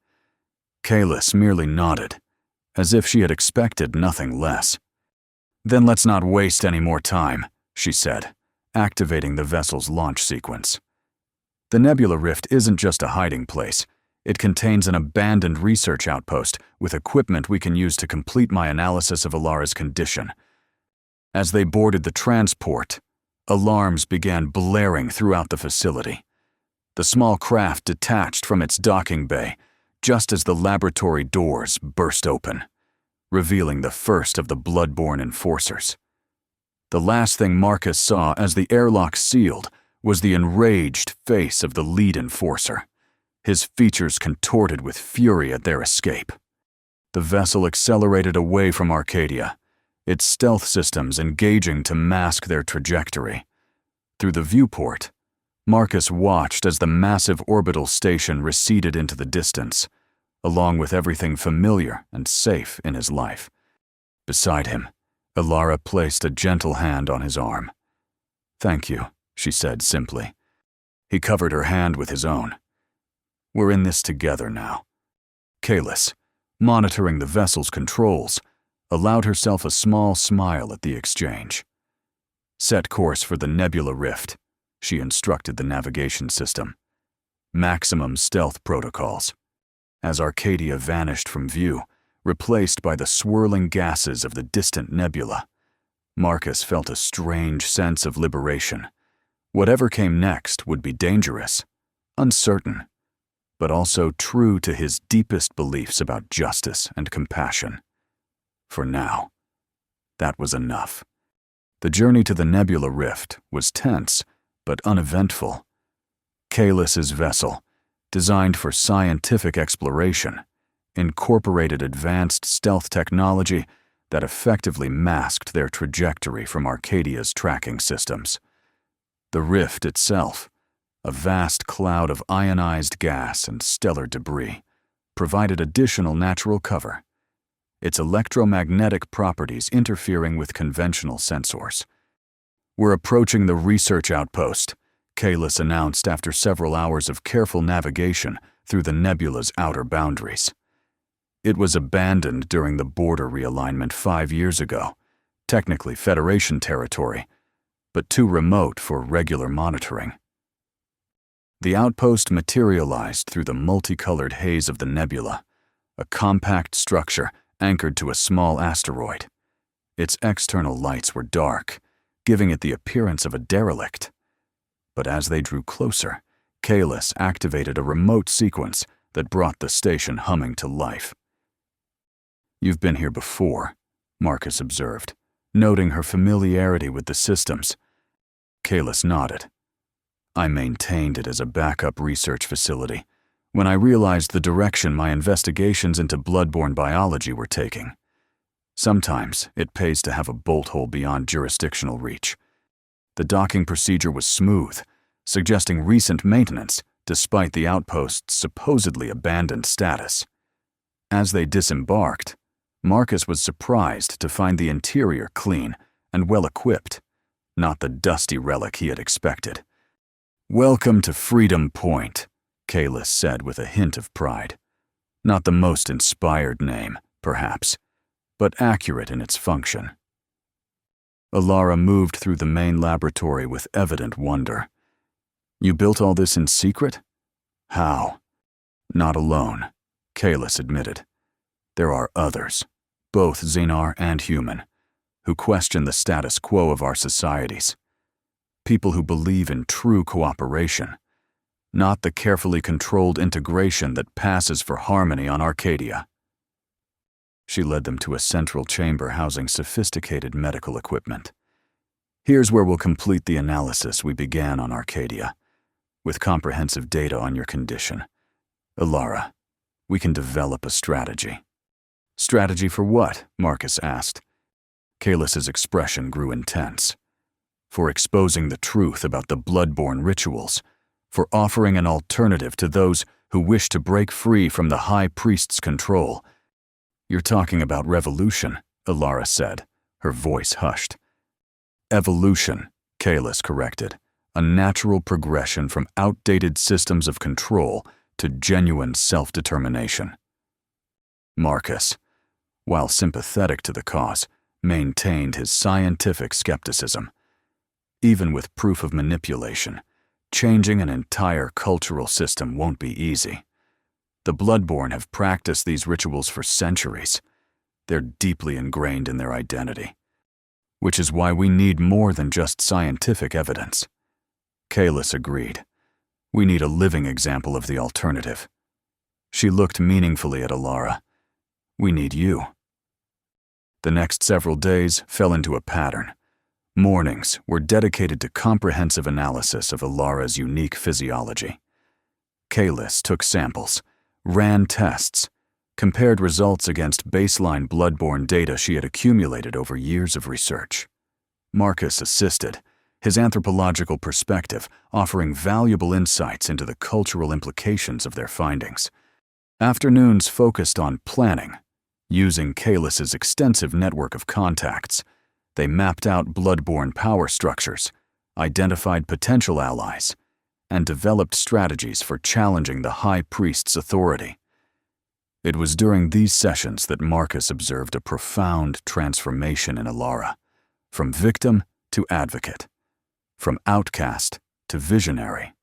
Kailas merely nodded, as if she had expected nothing less. "Then let's not waste any more time," she said, activating the vessel's launch sequence. The Nebula Rift isn't just a hiding place. It contains an abandoned research outpost with equipment we can use to complete my analysis of Alara's condition. As they boarded the transport, alarms began blaring throughout the facility. The small craft detached from its docking bay just as the laboratory doors burst open, revealing the first of the bloodborne enforcers. The last thing Marcus saw as the airlock sealed was the enraged face of the lead enforcer, his features contorted with fury at their escape. The vessel accelerated away from Arcadia, its stealth systems engaging to mask their trajectory. Through the viewport, Marcus watched as the massive orbital station receded into the distance, along with everything familiar and safe in his life. Beside him, Alara placed a gentle hand on his arm. "Thank you," she said simply. He covered her hand with his own. "We're in this together now." Kailas, monitoring the vessel's controls, allowed herself a small smile at the exchange. "Set course for the Nebula Rift," she instructed the navigation system. "Maximum stealth protocols." As Arcadia vanished from view, replaced by the swirling gases of the distant nebula, Marcus felt a strange sense of liberation. Whatever came next would be dangerous, uncertain, but also true to his deepest beliefs about justice and compassion. For now, that was enough. The journey to the Nebula Rift was tense, but uneventful. Kailas's vessel, designed for scientific exploration, incorporated advanced stealth technology that effectively masked their trajectory from Arcadia's tracking systems. The rift itself, a vast cloud of ionized gas and stellar debris, provided additional natural cover, its electromagnetic properties interfering with conventional sensors. "We're approaching the research outpost," Kailas announced after several hours of careful navigation through the nebula's outer boundaries. It was abandoned during the border realignment 5 years ago, technically Federation territory, but too remote for regular monitoring. The outpost materialized through the multicolored haze of the nebula, a compact structure anchored to a small asteroid. Its external lights were dark, giving it the appearance of a derelict. But as they drew closer, Kailas activated a remote sequence that brought the station humming to life. "You've been here before," Marcus observed, noting her familiarity with the systems. Kailas nodded. "I maintained it as a backup research facility when I realized the direction my investigations into bloodborne biology were taking. Sometimes it pays to have a bolt hole beyond jurisdictional reach." The docking procedure was smooth, suggesting recent maintenance despite the outpost's supposedly abandoned status. As they disembarked, Marcus was surprised to find the interior clean and well-equipped, not the dusty relic he had expected. "Welcome to Freedom Point," Kailas said with a hint of pride. Not the most inspired name, perhaps, but accurate in its function. Alara moved through the main laboratory with evident wonder. You built all this in secret? How? Not alone, Kalis admitted. There are others, both Xenar and human, who question the status quo of our societies. People who believe in true cooperation, not the carefully controlled integration that passes for harmony on Arcadia. She led them to a central chamber housing sophisticated medical equipment. Here's where we'll complete the analysis we began on Arcadia, with comprehensive data on your condition. Alara, we can develop a strategy. Strategy for what? Marcus asked. Kalis's expression grew intense. For exposing the truth about the bloodborne rituals, for offering an alternative to those who wish to break free from the High Priest's control. You're talking about revolution, Alara said, her voice hushed. Evolution, Kalis corrected, a natural progression from outdated systems of control to genuine self-determination. Marcus, while sympathetic to the cause, maintained his scientific skepticism. Even with proof of manipulation, changing an entire cultural system won't be easy. The Bloodborne have practiced these rituals for centuries. They're deeply ingrained in their identity, which is why we need more than just scientific evidence. Kalis agreed. We need a living example of the alternative. She looked meaningfully at Alara. We need you. The next several days fell into a pattern. Mornings were dedicated to comprehensive analysis of Alara's unique physiology. Kalis took samples, ran tests, compared results against baseline bloodborne data she had accumulated over years of research. Marcus assisted, his anthropological perspective offering valuable insights into the cultural implications of their findings. Afternoons focused on planning. Using Kalis's extensive network of contacts, they mapped out bloodborne power structures, identified potential allies, and developed strategies for challenging the High Priest's authority. It was during these sessions that Marcus observed a profound transformation in Alara, from victim to advocate, from outcast to visionary.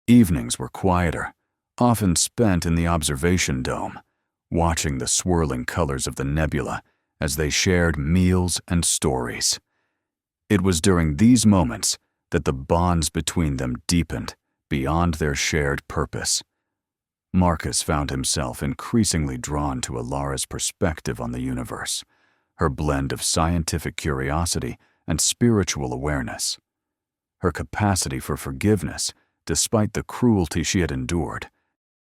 Evenings were quieter, often spent in the observation dome, watching the swirling colors of the nebula as they shared meals and stories. It was during these moments that the bonds between them deepened beyond their shared purpose. Marcus found himself increasingly drawn to Alara's perspective on the universe, her blend of scientific curiosity and spiritual awareness, her capacity for forgiveness despite the cruelty she had endured.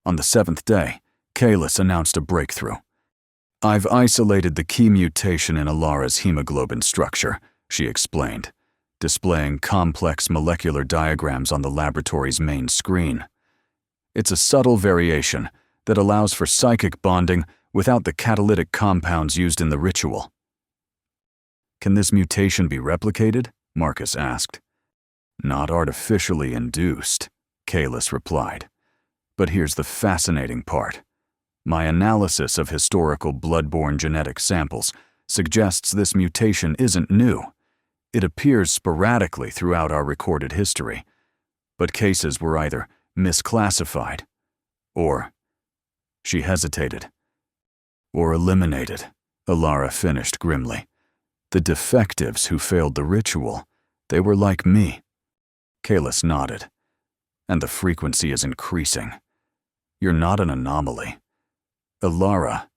On the 7th day, Kalis announced a breakthrough. I've isolated the key mutation in Alara's hemoglobin structure, she explained, displaying complex molecular diagrams on the laboratory's main screen. It's a subtle variation that allows for psychic bonding without the catalytic compounds used in the ritual. Can this mutation be replicated? Marcus asked. Not artificially induced, Kalis replied. But here's the fascinating part. My analysis of historical bloodborne genetic samples suggests this mutation isn't new. It appears sporadically throughout our recorded history, but cases were either misclassified or, she hesitated, or eliminated, Alara finished grimly. The defectives who failed the ritual, they were like me. Kalis nodded. And the frequency is increasing. You're not an anomaly. Alara,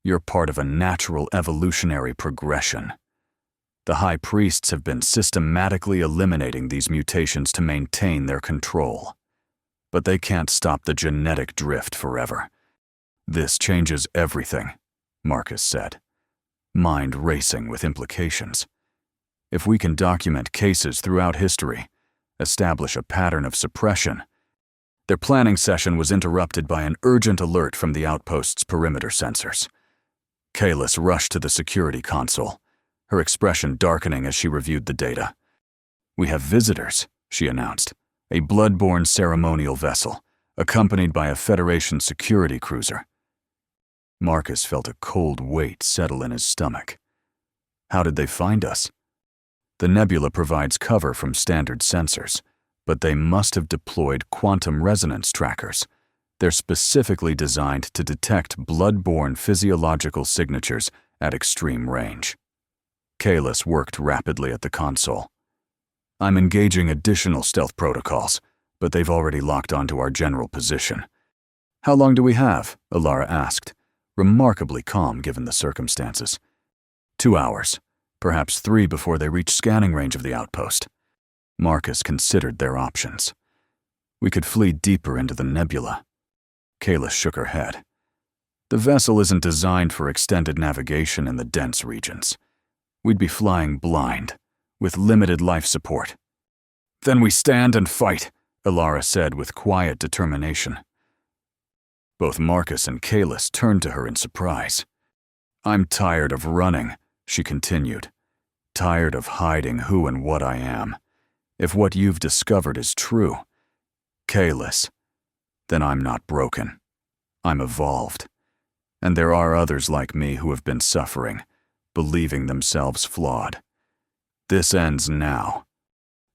you're part of a natural evolutionary progression. The High Priests have been systematically eliminating these mutations to maintain their control. But they can't stop the genetic drift forever. This changes everything, Marcus said, mind racing with implications. If we can document cases throughout history, establish a pattern of suppression. Their planning session was interrupted by an urgent alert from the outpost's perimeter sensors. Kalis rushed to the security console, her expression darkening as she reviewed the data. We have visitors, she announced, a bloodborne ceremonial vessel, accompanied by a Federation security cruiser. Marcus felt a cold weight settle in his stomach. How did they find us? The nebula provides cover from standard sensors, but they must have deployed quantum resonance trackers. They're specifically designed to detect blood-borne physiological signatures at extreme range. Kalis worked rapidly at the console. I'm engaging additional stealth protocols, but they've already locked onto our general position. How long do we have? Alara asked, remarkably calm given the circumstances. 2 hours, perhaps 3 before they reach scanning range of the outpost. Marcus considered their options. We could flee deeper into the nebula. Kalis shook her head. The vessel isn't designed for extended navigation in the dense regions. We'd be flying blind, with limited life support. Then we stand and fight, Alara said with quiet determination. Both Marcus and Kalis turned to her in surprise. I'm tired of running, she continued. Tired of hiding who and what I am. If what you've discovered is true, Kalis, then I'm not broken. I'm evolved. And there are others like me who have been suffering, believing themselves flawed. This ends now.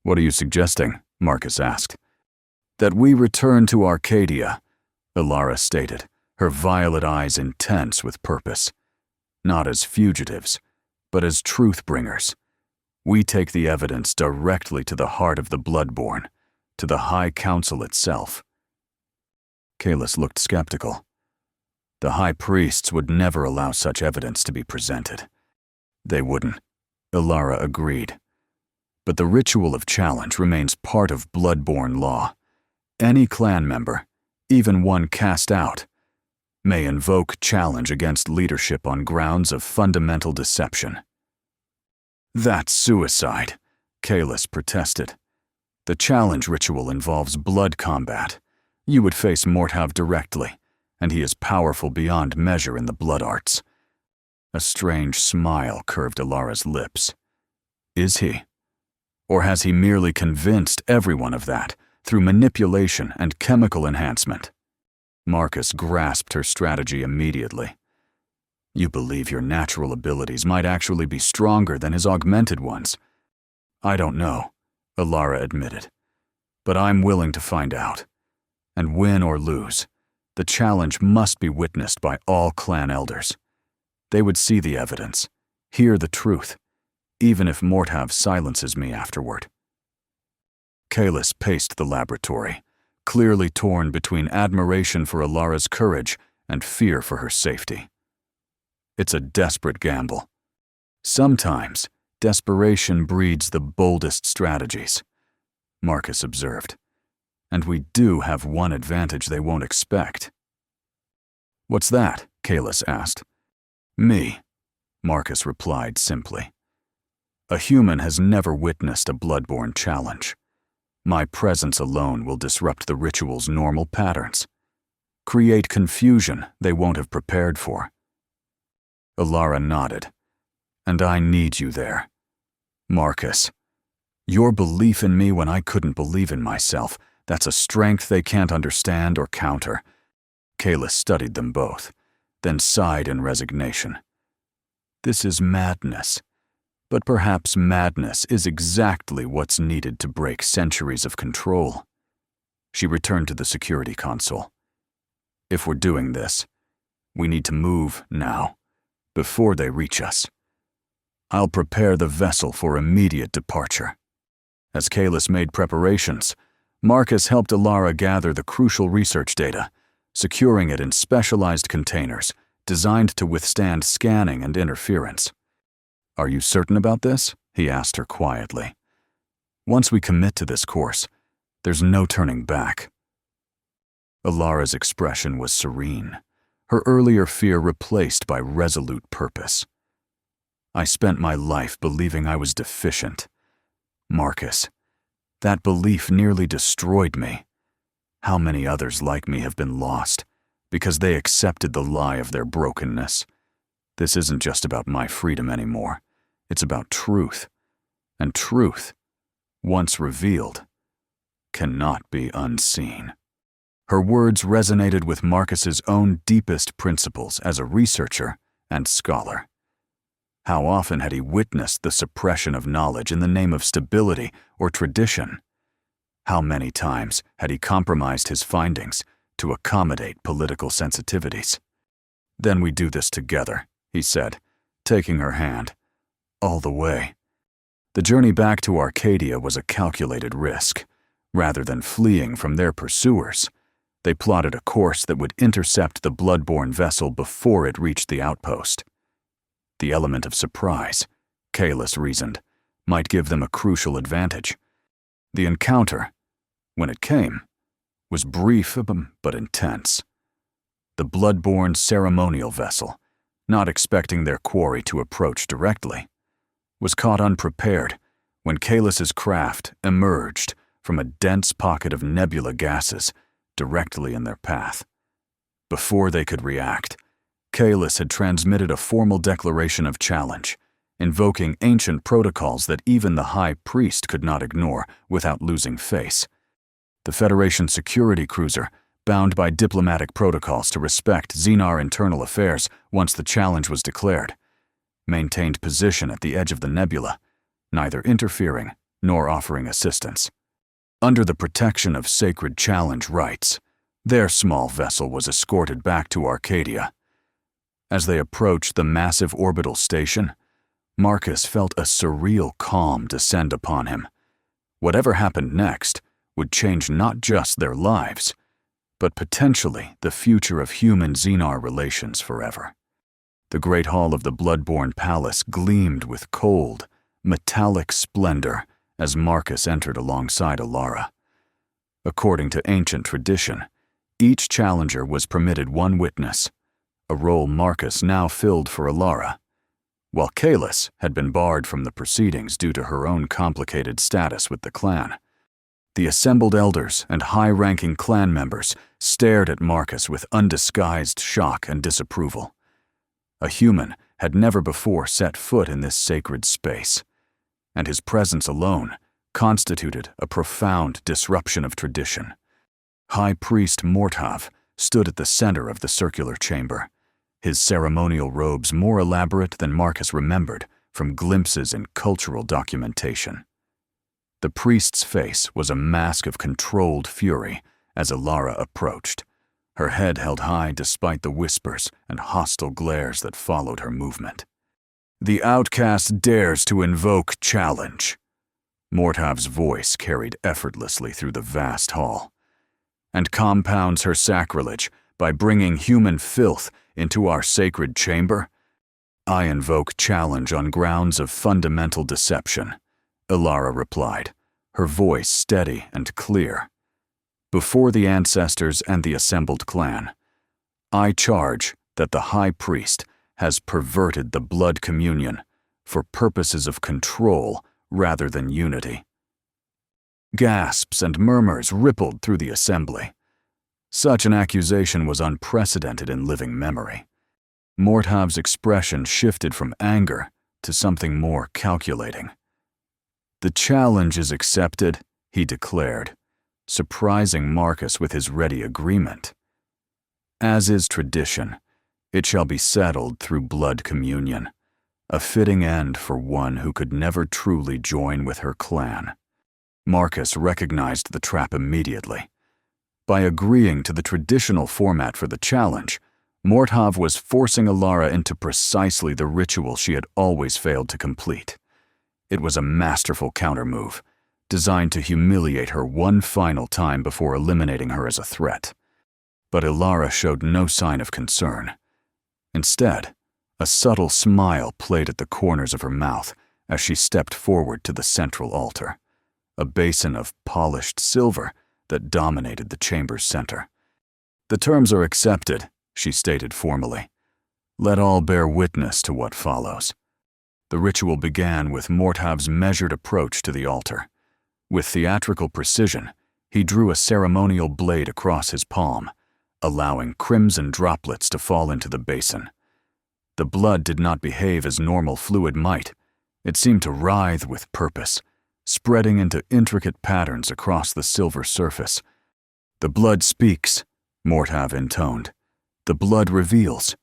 What are you suggesting? Marcus asked. That we return to Arcadia, Alara stated, her violet eyes intense with purpose. Not as fugitives, but as truth-bringers. We take the evidence directly to the heart of the Bloodborne, to the High Council itself. Kalis looked skeptical. The High Priests would never allow such evidence to be presented. They wouldn't, Alara agreed. But the ritual of challenge remains part of Bloodborne law. Any clan member, even one cast out, may invoke challenge against leadership on grounds of fundamental deception. That's suicide, Kalis protested. The challenge ritual involves blood combat. You would face Morthav directly, and he is powerful beyond measure in the blood arts. A strange smile curved Alara's lips. Is he? Or has he merely convinced everyone of that through manipulation and chemical enhancement? Marcus grasped her strategy immediately. You believe your natural abilities might actually be stronger than his augmented ones. I don't know, Alara admitted. But I'm willing to find out. And win or lose, the challenge must be witnessed by all clan elders. They would see the evidence, hear the truth, even if Morthav silences me afterward. Kalis paced the laboratory, clearly torn between admiration for Alara's courage and fear for her safety. It's a desperate gamble. Sometimes, desperation breeds the boldest strategies, Marcus observed. And we do have one advantage they won't expect. What's that? Kalis asked. Me, Marcus replied simply. A human has never witnessed a bloodborne challenge. My presence alone will disrupt the ritual's normal patterns, create confusion they won't have prepared for. Alara nodded. And I need you there. Marcus, your belief in me when I couldn't believe in myself, that's a strength they can't understand or counter. Kalis studied them both, then sighed in resignation. This is madness. But perhaps madness is exactly what's needed to break centuries of control. She returned to the security console. If we're doing this, we need to move now, before they reach us. I'll prepare the vessel for immediate departure. As Kalis made preparations, Marcus helped Alara gather the crucial research data, securing it in specialized containers designed to withstand scanning and interference. Are you certain about this? He asked her quietly. Once we commit to this course, there's no turning back. Alara's expression was serene, her earlier fear replaced by resolute purpose. I spent my life believing I was deficient. Marcus, that belief nearly destroyed me. How many others like me have been lost because they accepted the lie of their brokenness? This isn't just about my freedom anymore. It's about truth. And truth, once revealed, cannot be unseen. Her words resonated with Marcus's own deepest principles as a researcher and scholar. How often had he witnessed the suppression of knowledge in the name of stability or tradition? How many times had he compromised his findings to accommodate political sensitivities? "Then we do this together," he said, taking her hand. "All the way." The journey back to Arcadia was a calculated risk. Rather than fleeing from their pursuers, they plotted a course that would intercept the bloodborne vessel before it reached the outpost. The element of surprise, Kalis reasoned, might give them a crucial advantage. The encounter, when it came, was brief but intense. The bloodborne ceremonial vessel, not expecting their quarry to approach directly, was caught unprepared when Kalis's craft emerged from a dense pocket of nebula gases directly in their path. Before they could react, Kalis had transmitted a formal declaration of challenge, invoking ancient protocols that even the High Priest could not ignore without losing face. The Federation security cruiser, bound by diplomatic protocols to respect Xenar internal affairs once the challenge was declared, maintained position at the edge of the nebula, neither interfering nor offering assistance. Under the protection of sacred challenge rites, their small vessel was escorted back to Arcadia. As they approached the massive orbital station, Marcus felt a surreal calm descend upon him. Whatever happened next would change not just their lives, but potentially the future of human-Xenar relations forever. The great hall of the Bloodborne Palace gleamed with cold, metallic splendor as Marcus entered alongside Alara. According to ancient tradition, each challenger was permitted one witness, a role Marcus now filled for Alara, while Kalis had been barred from the proceedings due to her own complicated status with the clan. The assembled elders and high-ranking clan members stared at Marcus with undisguised shock and disapproval. A human had never before set foot in this sacred space, and his presence alone constituted a profound disruption of tradition. High Priest Mortav stood at the center of the circular chamber, his ceremonial robes more elaborate than Marcus remembered from glimpses in cultural documentation. The priest's face was a mask of controlled fury as Alara approached, her head held high despite the whispers and hostile glares that followed her movement. "The outcast dares to invoke challenge," Mortav's voice carried effortlessly through the vast hall, "and compounds her sacrilege by bringing human filth into our sacred chamber. I invoke challenge on grounds of fundamental deception," Alara replied, her voice steady and clear. "Before the ancestors and the assembled clan, I charge that the High Priest has perverted the blood communion for purposes of control rather than unity." Gasps and murmurs rippled through the assembly. Such an accusation was unprecedented in living memory. Mortav's expression shifted from anger to something more calculating. "The challenge is accepted," he declared, surprising Marcus with his ready agreement. "As is tradition, it shall be settled through blood communion, a fitting end for one who could never truly join with her clan." Marcus recognized the trap immediately. By agreeing to the traditional format for the challenge, Mortav was forcing Alara into precisely the ritual she had always failed to complete. It was a masterful countermove, designed to humiliate her one final time before eliminating her as a threat. But Alara showed no sign of concern. Instead, a subtle smile played at the corners of her mouth as she stepped forward to the central altar, a basin of polished silver that dominated the chamber's center. "The terms are accepted," she stated formally. "Let all bear witness to what follows." The ritual began with Mortav's measured approach to the altar. With theatrical precision, he drew a ceremonial blade across his palm, allowing crimson droplets to fall into the basin. The blood did not behave as normal fluid might. It seemed to writhe with purpose, spreading into intricate patterns across the silver surface. "The blood speaks," Mortav intoned. "The blood reveals.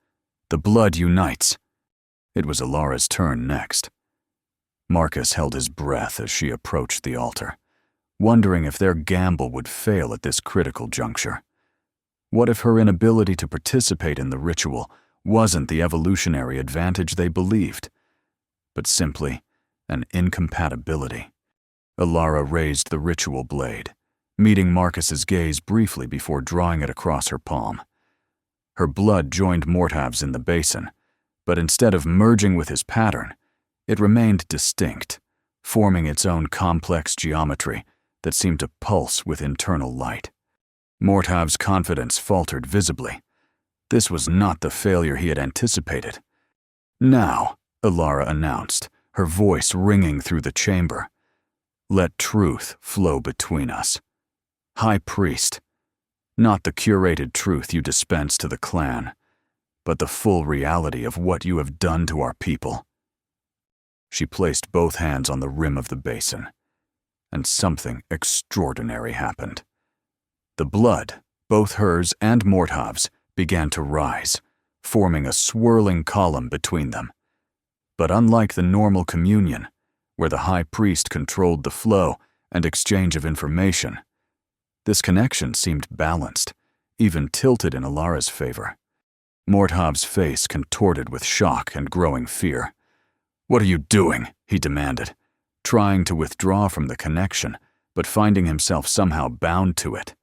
The blood unites." It was Alara's turn next. Marcus held his breath as she approached the altar, wondering if their gamble would fail at this critical juncture. What if her inability to participate in the ritual wasn't the evolutionary advantage they believed, but simply an incompatibility? Alara raised the ritual blade, meeting Marcus's gaze briefly before drawing it across her palm. Her blood joined Mortav's in the basin, but instead of merging with his pattern, it remained distinct, forming its own complex geometry that seemed to pulse with internal light. Mortav's confidence faltered visibly. This was not the failure he had anticipated. "Now," Alara announced, her voice ringing through the chamber, "let truth flow between us. High Priest, not the curated truth you dispense to the clan, but the full reality of what you have done to our people." She placed both hands on the rim of the basin, and something extraordinary happened. The blood, both hers and Mortav's, began to rise, forming a swirling column between them. But unlike the normal communion, where the High Priest controlled the flow and exchange of information, this connection seemed balanced, even tilted in Alara's favor. Mortav's face contorted with shock and growing fear. "What are you doing?" he demanded, trying to withdraw from the connection, but finding himself somehow bound to it.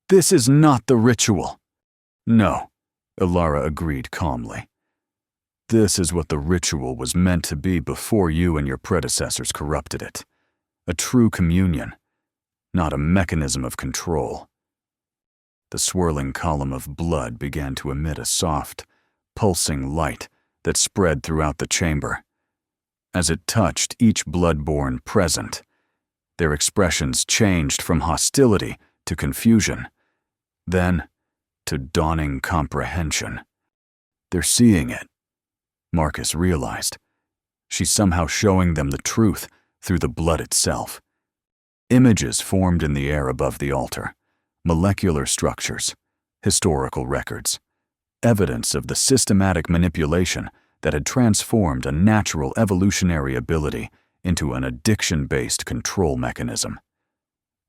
"This is not the ritual." "No," Alara agreed calmly. "This is what the ritual was meant to be before you and your predecessors corrupted it. A true communion, not a mechanism of control." The swirling column of blood began to emit a soft, pulsing light that spread throughout the chamber. As it touched each bloodborne present, their expressions changed from hostility to confusion, then to dawning comprehension. "They're seeing it," Marcus realized. "She's somehow showing them the truth through the blood itself." Images formed in the air above the altar, molecular structures, historical records, evidence of the systematic manipulation that had transformed a natural evolutionary ability into an addiction-based control mechanism.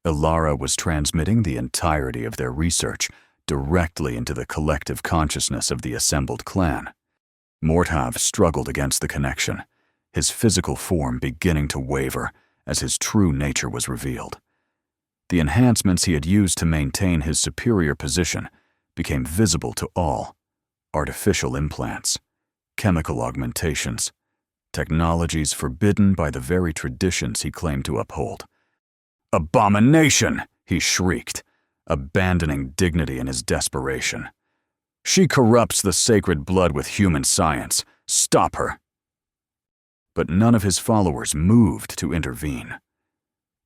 Alara was transmitting the entirety of their research directly into the collective consciousness of the assembled clan. Mortav struggled against the connection, his physical form beginning to waver as his true nature was revealed. The enhancements he had used to maintain his superior position became visible to all: artificial implants, chemical augmentations, technologies forbidden by the very traditions he claimed to uphold. "Abomination!" he shrieked, abandoning dignity in his desperation. "She corrupts the sacred blood with human science. Stop her!" But none of his followers moved to intervene.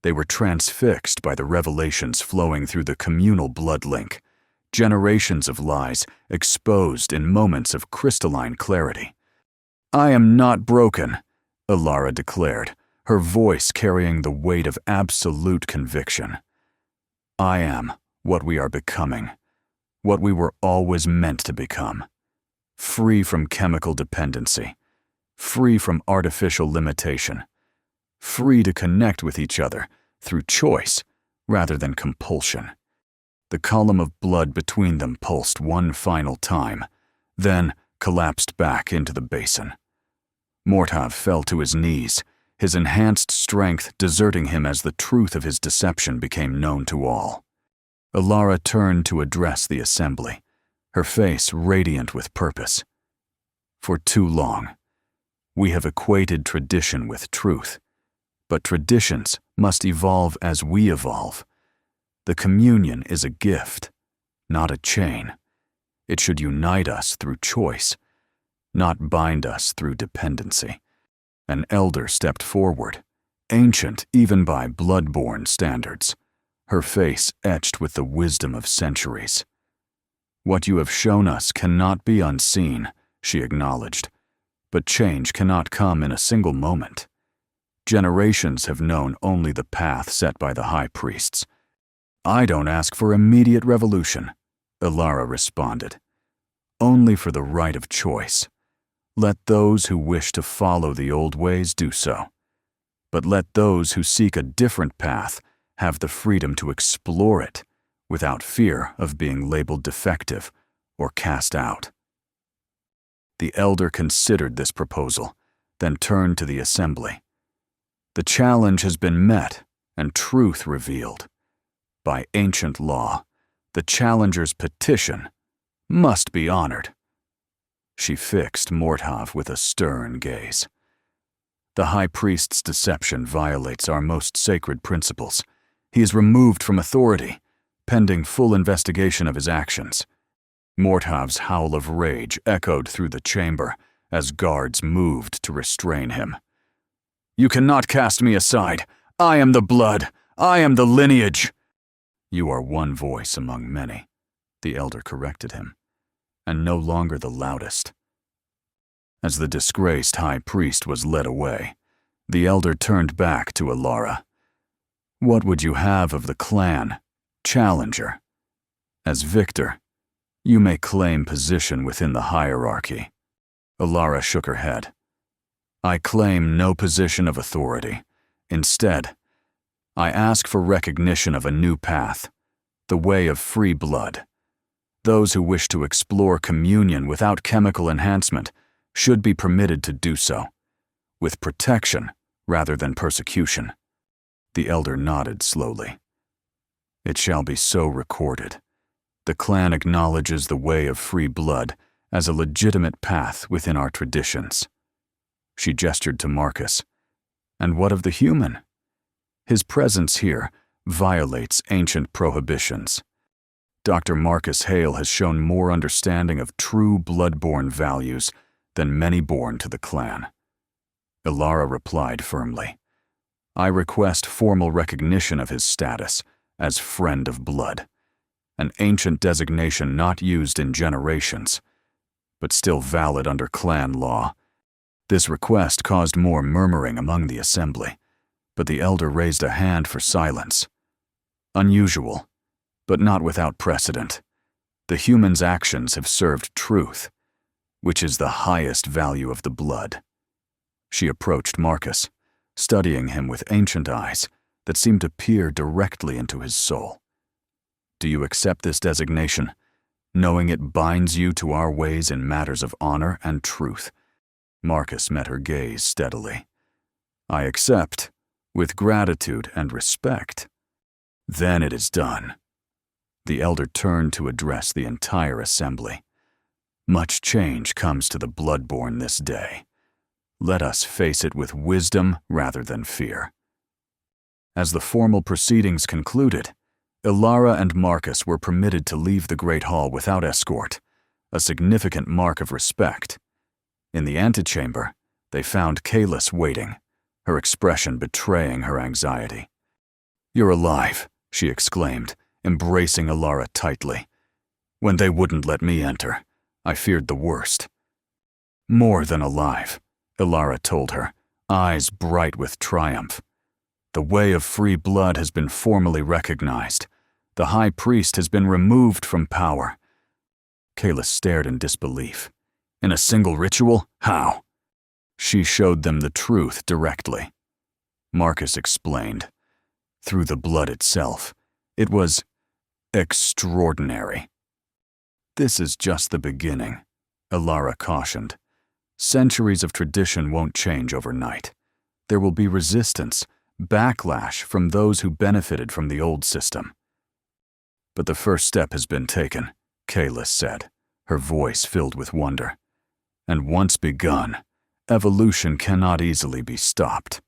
They were transfixed by the revelations flowing through the communal blood link, generations of lies exposed in moments of crystalline clarity. "I am not broken," Alara declared, her voice carrying the weight of absolute conviction. "I am what we are becoming, what we were always meant to become. Free from chemical dependency, free from artificial limitation, free to connect with each other through choice rather than compulsion." The column of blood between them pulsed one final time, then collapsed back into the basin. Mortav fell to his knees, his enhanced strength deserting him as the truth of his deception became known to all. Alara turned to address the assembly, her face radiant with purpose. "For too long, we have equated tradition with truth, but traditions must evolve as we evolve. The communion is a gift, not a chain. It should unite us through choice, not bind us through dependency." An elder stepped forward, ancient even by blood-born standards, her face etched with the wisdom of centuries. "What you have shown us cannot be unseen," she acknowledged, "but change cannot come in a single moment. Generations have known only the path set by the high priests. I don't ask for immediate revolution," Alara responded, "only for the right of choice. Let those who wish to follow the old ways do so, but let those who seek a different path have the freedom to explore it without fear of being labeled defective or cast out. The elder considered this proposal, then turned to the assembly. The challenge has been met and truth revealed. By ancient law, the challenger's petition must be honored. She fixed Mordhav with a stern gaze. The high priest's deception violates our most sacred principles. He is removed from authority, pending full investigation of his actions. Mordhav's howl of rage echoed through the chamber as guards moved to restrain him. "You cannot cast me aside. I am the blood. I am the lineage." "You are one voice among many," the elder corrected him, "and no longer the loudest." As the disgraced high priest was led away, the elder turned back to Alara. "What would you have of the clan, challenger? As victor, you may claim position within the hierarchy." Alara shook her head. "I claim no position of authority. Instead, I ask for recognition of a new path, the way of free blood. Those who wish to explore communion without chemical enhancement should be permitted to do so, with protection rather than persecution." The elder nodded slowly. "It shall be so recorded. The clan acknowledges the way of free blood as a legitimate path within our traditions." She gestured to Marcus. "And what of the human? His presence here violates ancient prohibitions. Dr. Marcus Hale has shown more understanding of true blood-borne values than many born to the clan." Alara replied firmly. "I request formal recognition of his status as Friend of Blood, an ancient designation not used in generations, but still valid under clan law." This request caused more murmuring among the assembly, but the elder raised a hand for silence. "Unusual, but not without precedent. The human's actions have served truth, which is the highest value of the blood." She approached Marcus, studying him with ancient eyes that seemed to peer directly into his soul. "Do you accept this designation, knowing it binds you to our ways in matters of honor and truth?" Marcus met her gaze steadily. "I accept, with gratitude and respect." "Then it is done." The elder turned to address the entire assembly. "Much change comes to the bloodborne this day. Let us face it with wisdom rather than fear." As the formal proceedings concluded, Alara and Marcus were permitted to leave the Great Hall without escort, a significant mark of respect. In the antechamber, they found Kalis waiting, her expression betraying her anxiety. "You're alive," she exclaimed, embracing Alara tightly. "When they wouldn't let me enter, I feared the worst." "More than alive," Alara told her, eyes bright with triumph. "The way of free blood has been formally recognized. The high priest has been removed from power." Kalis stared in disbelief. "In a single ritual? How?" She showed them the truth directly. Marcus explained. "Through the blood itself. It was extraordinary." "This is just the beginning," Alara cautioned. "Centuries of tradition won't change overnight. There will be resistance, backlash from those who benefited from the old system." "But the first step has been taken," Kalis said, her voice filled with wonder. "And once begun, evolution cannot easily be stopped."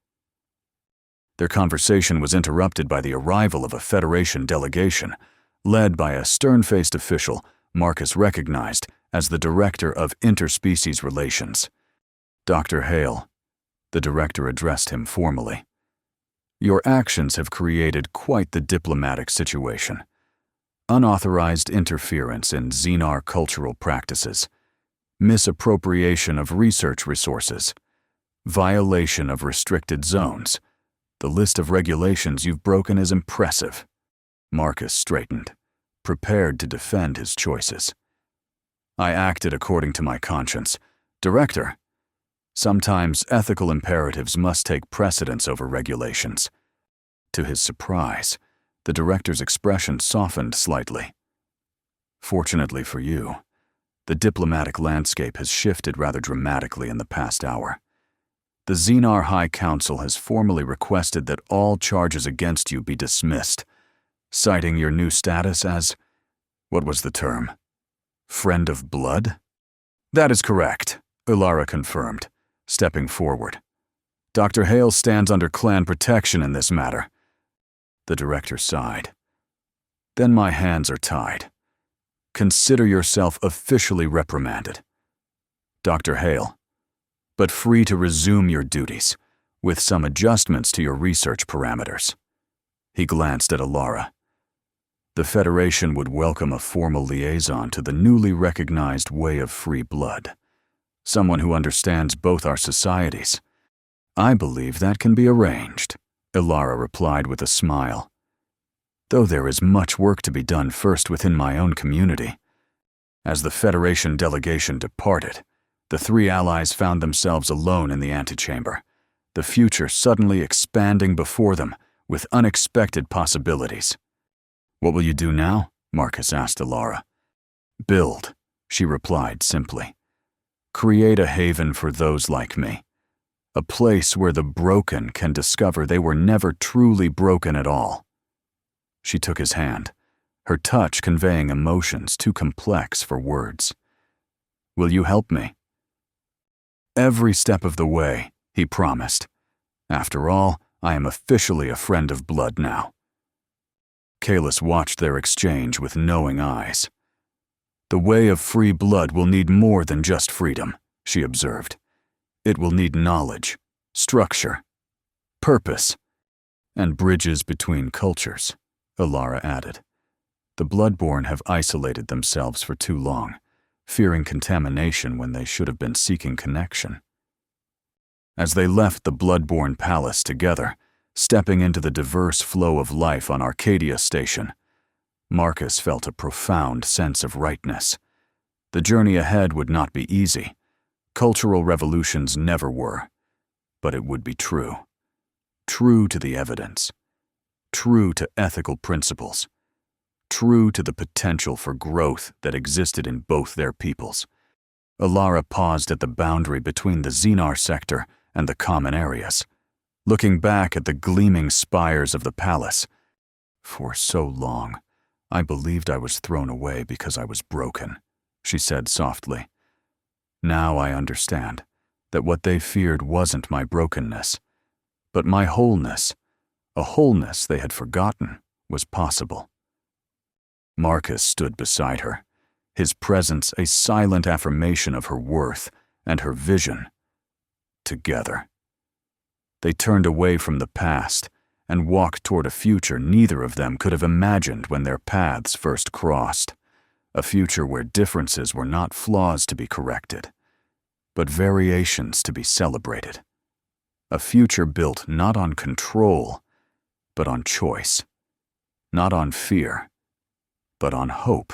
Their conversation was interrupted by the arrival of a Federation delegation, led by a stern-faced official Marcus recognized as the Director of Interspecies Relations. "Dr. Hale," the director addressed him formally. "Your actions have created quite the diplomatic situation. Unauthorized interference in Xenar cultural practices, misappropriation of research resources, violation of restricted zones. The list of regulations you've broken is impressive." Marcus straightened, prepared to defend his choices. "I acted according to my conscience. Director, sometimes ethical imperatives must take precedence over regulations. To his surprise, the director's expression softened slightly. Fortunately for you, the diplomatic landscape has shifted rather dramatically in the past hour. The Xenar High Council has formally requested that all charges against you be dismissed, citing your new status as, what was the term? Friend of blood? That is correct, Ilara confirmed, stepping forward. Dr. Hale stands under clan protection in this matter. The director sighed. Then my hands are tied. Consider yourself officially reprimanded. Dr. Hale, but free to resume your duties, with some adjustments to your research parameters. He glanced at Ilara. The Federation would welcome a formal liaison to the newly recognized way of free blood, someone who understands both our societies. I believe that can be arranged, Ilara replied with a smile. Though there is much work to be done first within my own community. As the Federation delegation departed, the three allies found themselves alone in the antechamber, the future suddenly expanding before them with unexpected possibilities. What will you do now? Marcus asked Ilara. Build, she replied simply. Create a haven for those like me. A place where the broken can discover they were never truly broken at all. She took his hand, her touch conveying emotions too complex for words. Will you help me? Every step of the way, he promised. After all, I am officially a friend of blood now. Kalis watched their exchange with knowing eyes. The way of free blood will need more than just freedom, she observed. It will need knowledge, structure, purpose, and bridges between cultures, Ilara added. The Bloodborne have isolated themselves for too long, fearing contamination when they should have been seeking connection. As they left the Bloodborne Palace together, stepping into the diverse flow of life on Arcadia Station, Marcus felt a profound sense of rightness. The journey ahead would not be easy. Cultural revolutions never were. But it would be true. True to the evidence. True to ethical principles. True to the potential for growth that existed in both their peoples. Ilara paused at the boundary between the Xenar sector and the common areas, looking back at the gleaming spires of the palace. For so long, I believed I was thrown away because I was broken, she said softly. Now I understand that what they feared wasn't my brokenness, but my wholeness. A wholeness they had forgotten was possible. Marcus stood beside her, his presence a silent affirmation of her worth and her vision. Together. They turned away from the past and walked toward a future neither of them could have imagined when their paths first crossed, a future where differences were not flaws to be corrected, but variations to be celebrated. A future built not on control, but on choice. Not on fear, but on hope.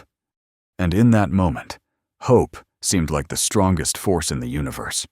And in that moment, hope seemed like the strongest force in the universe.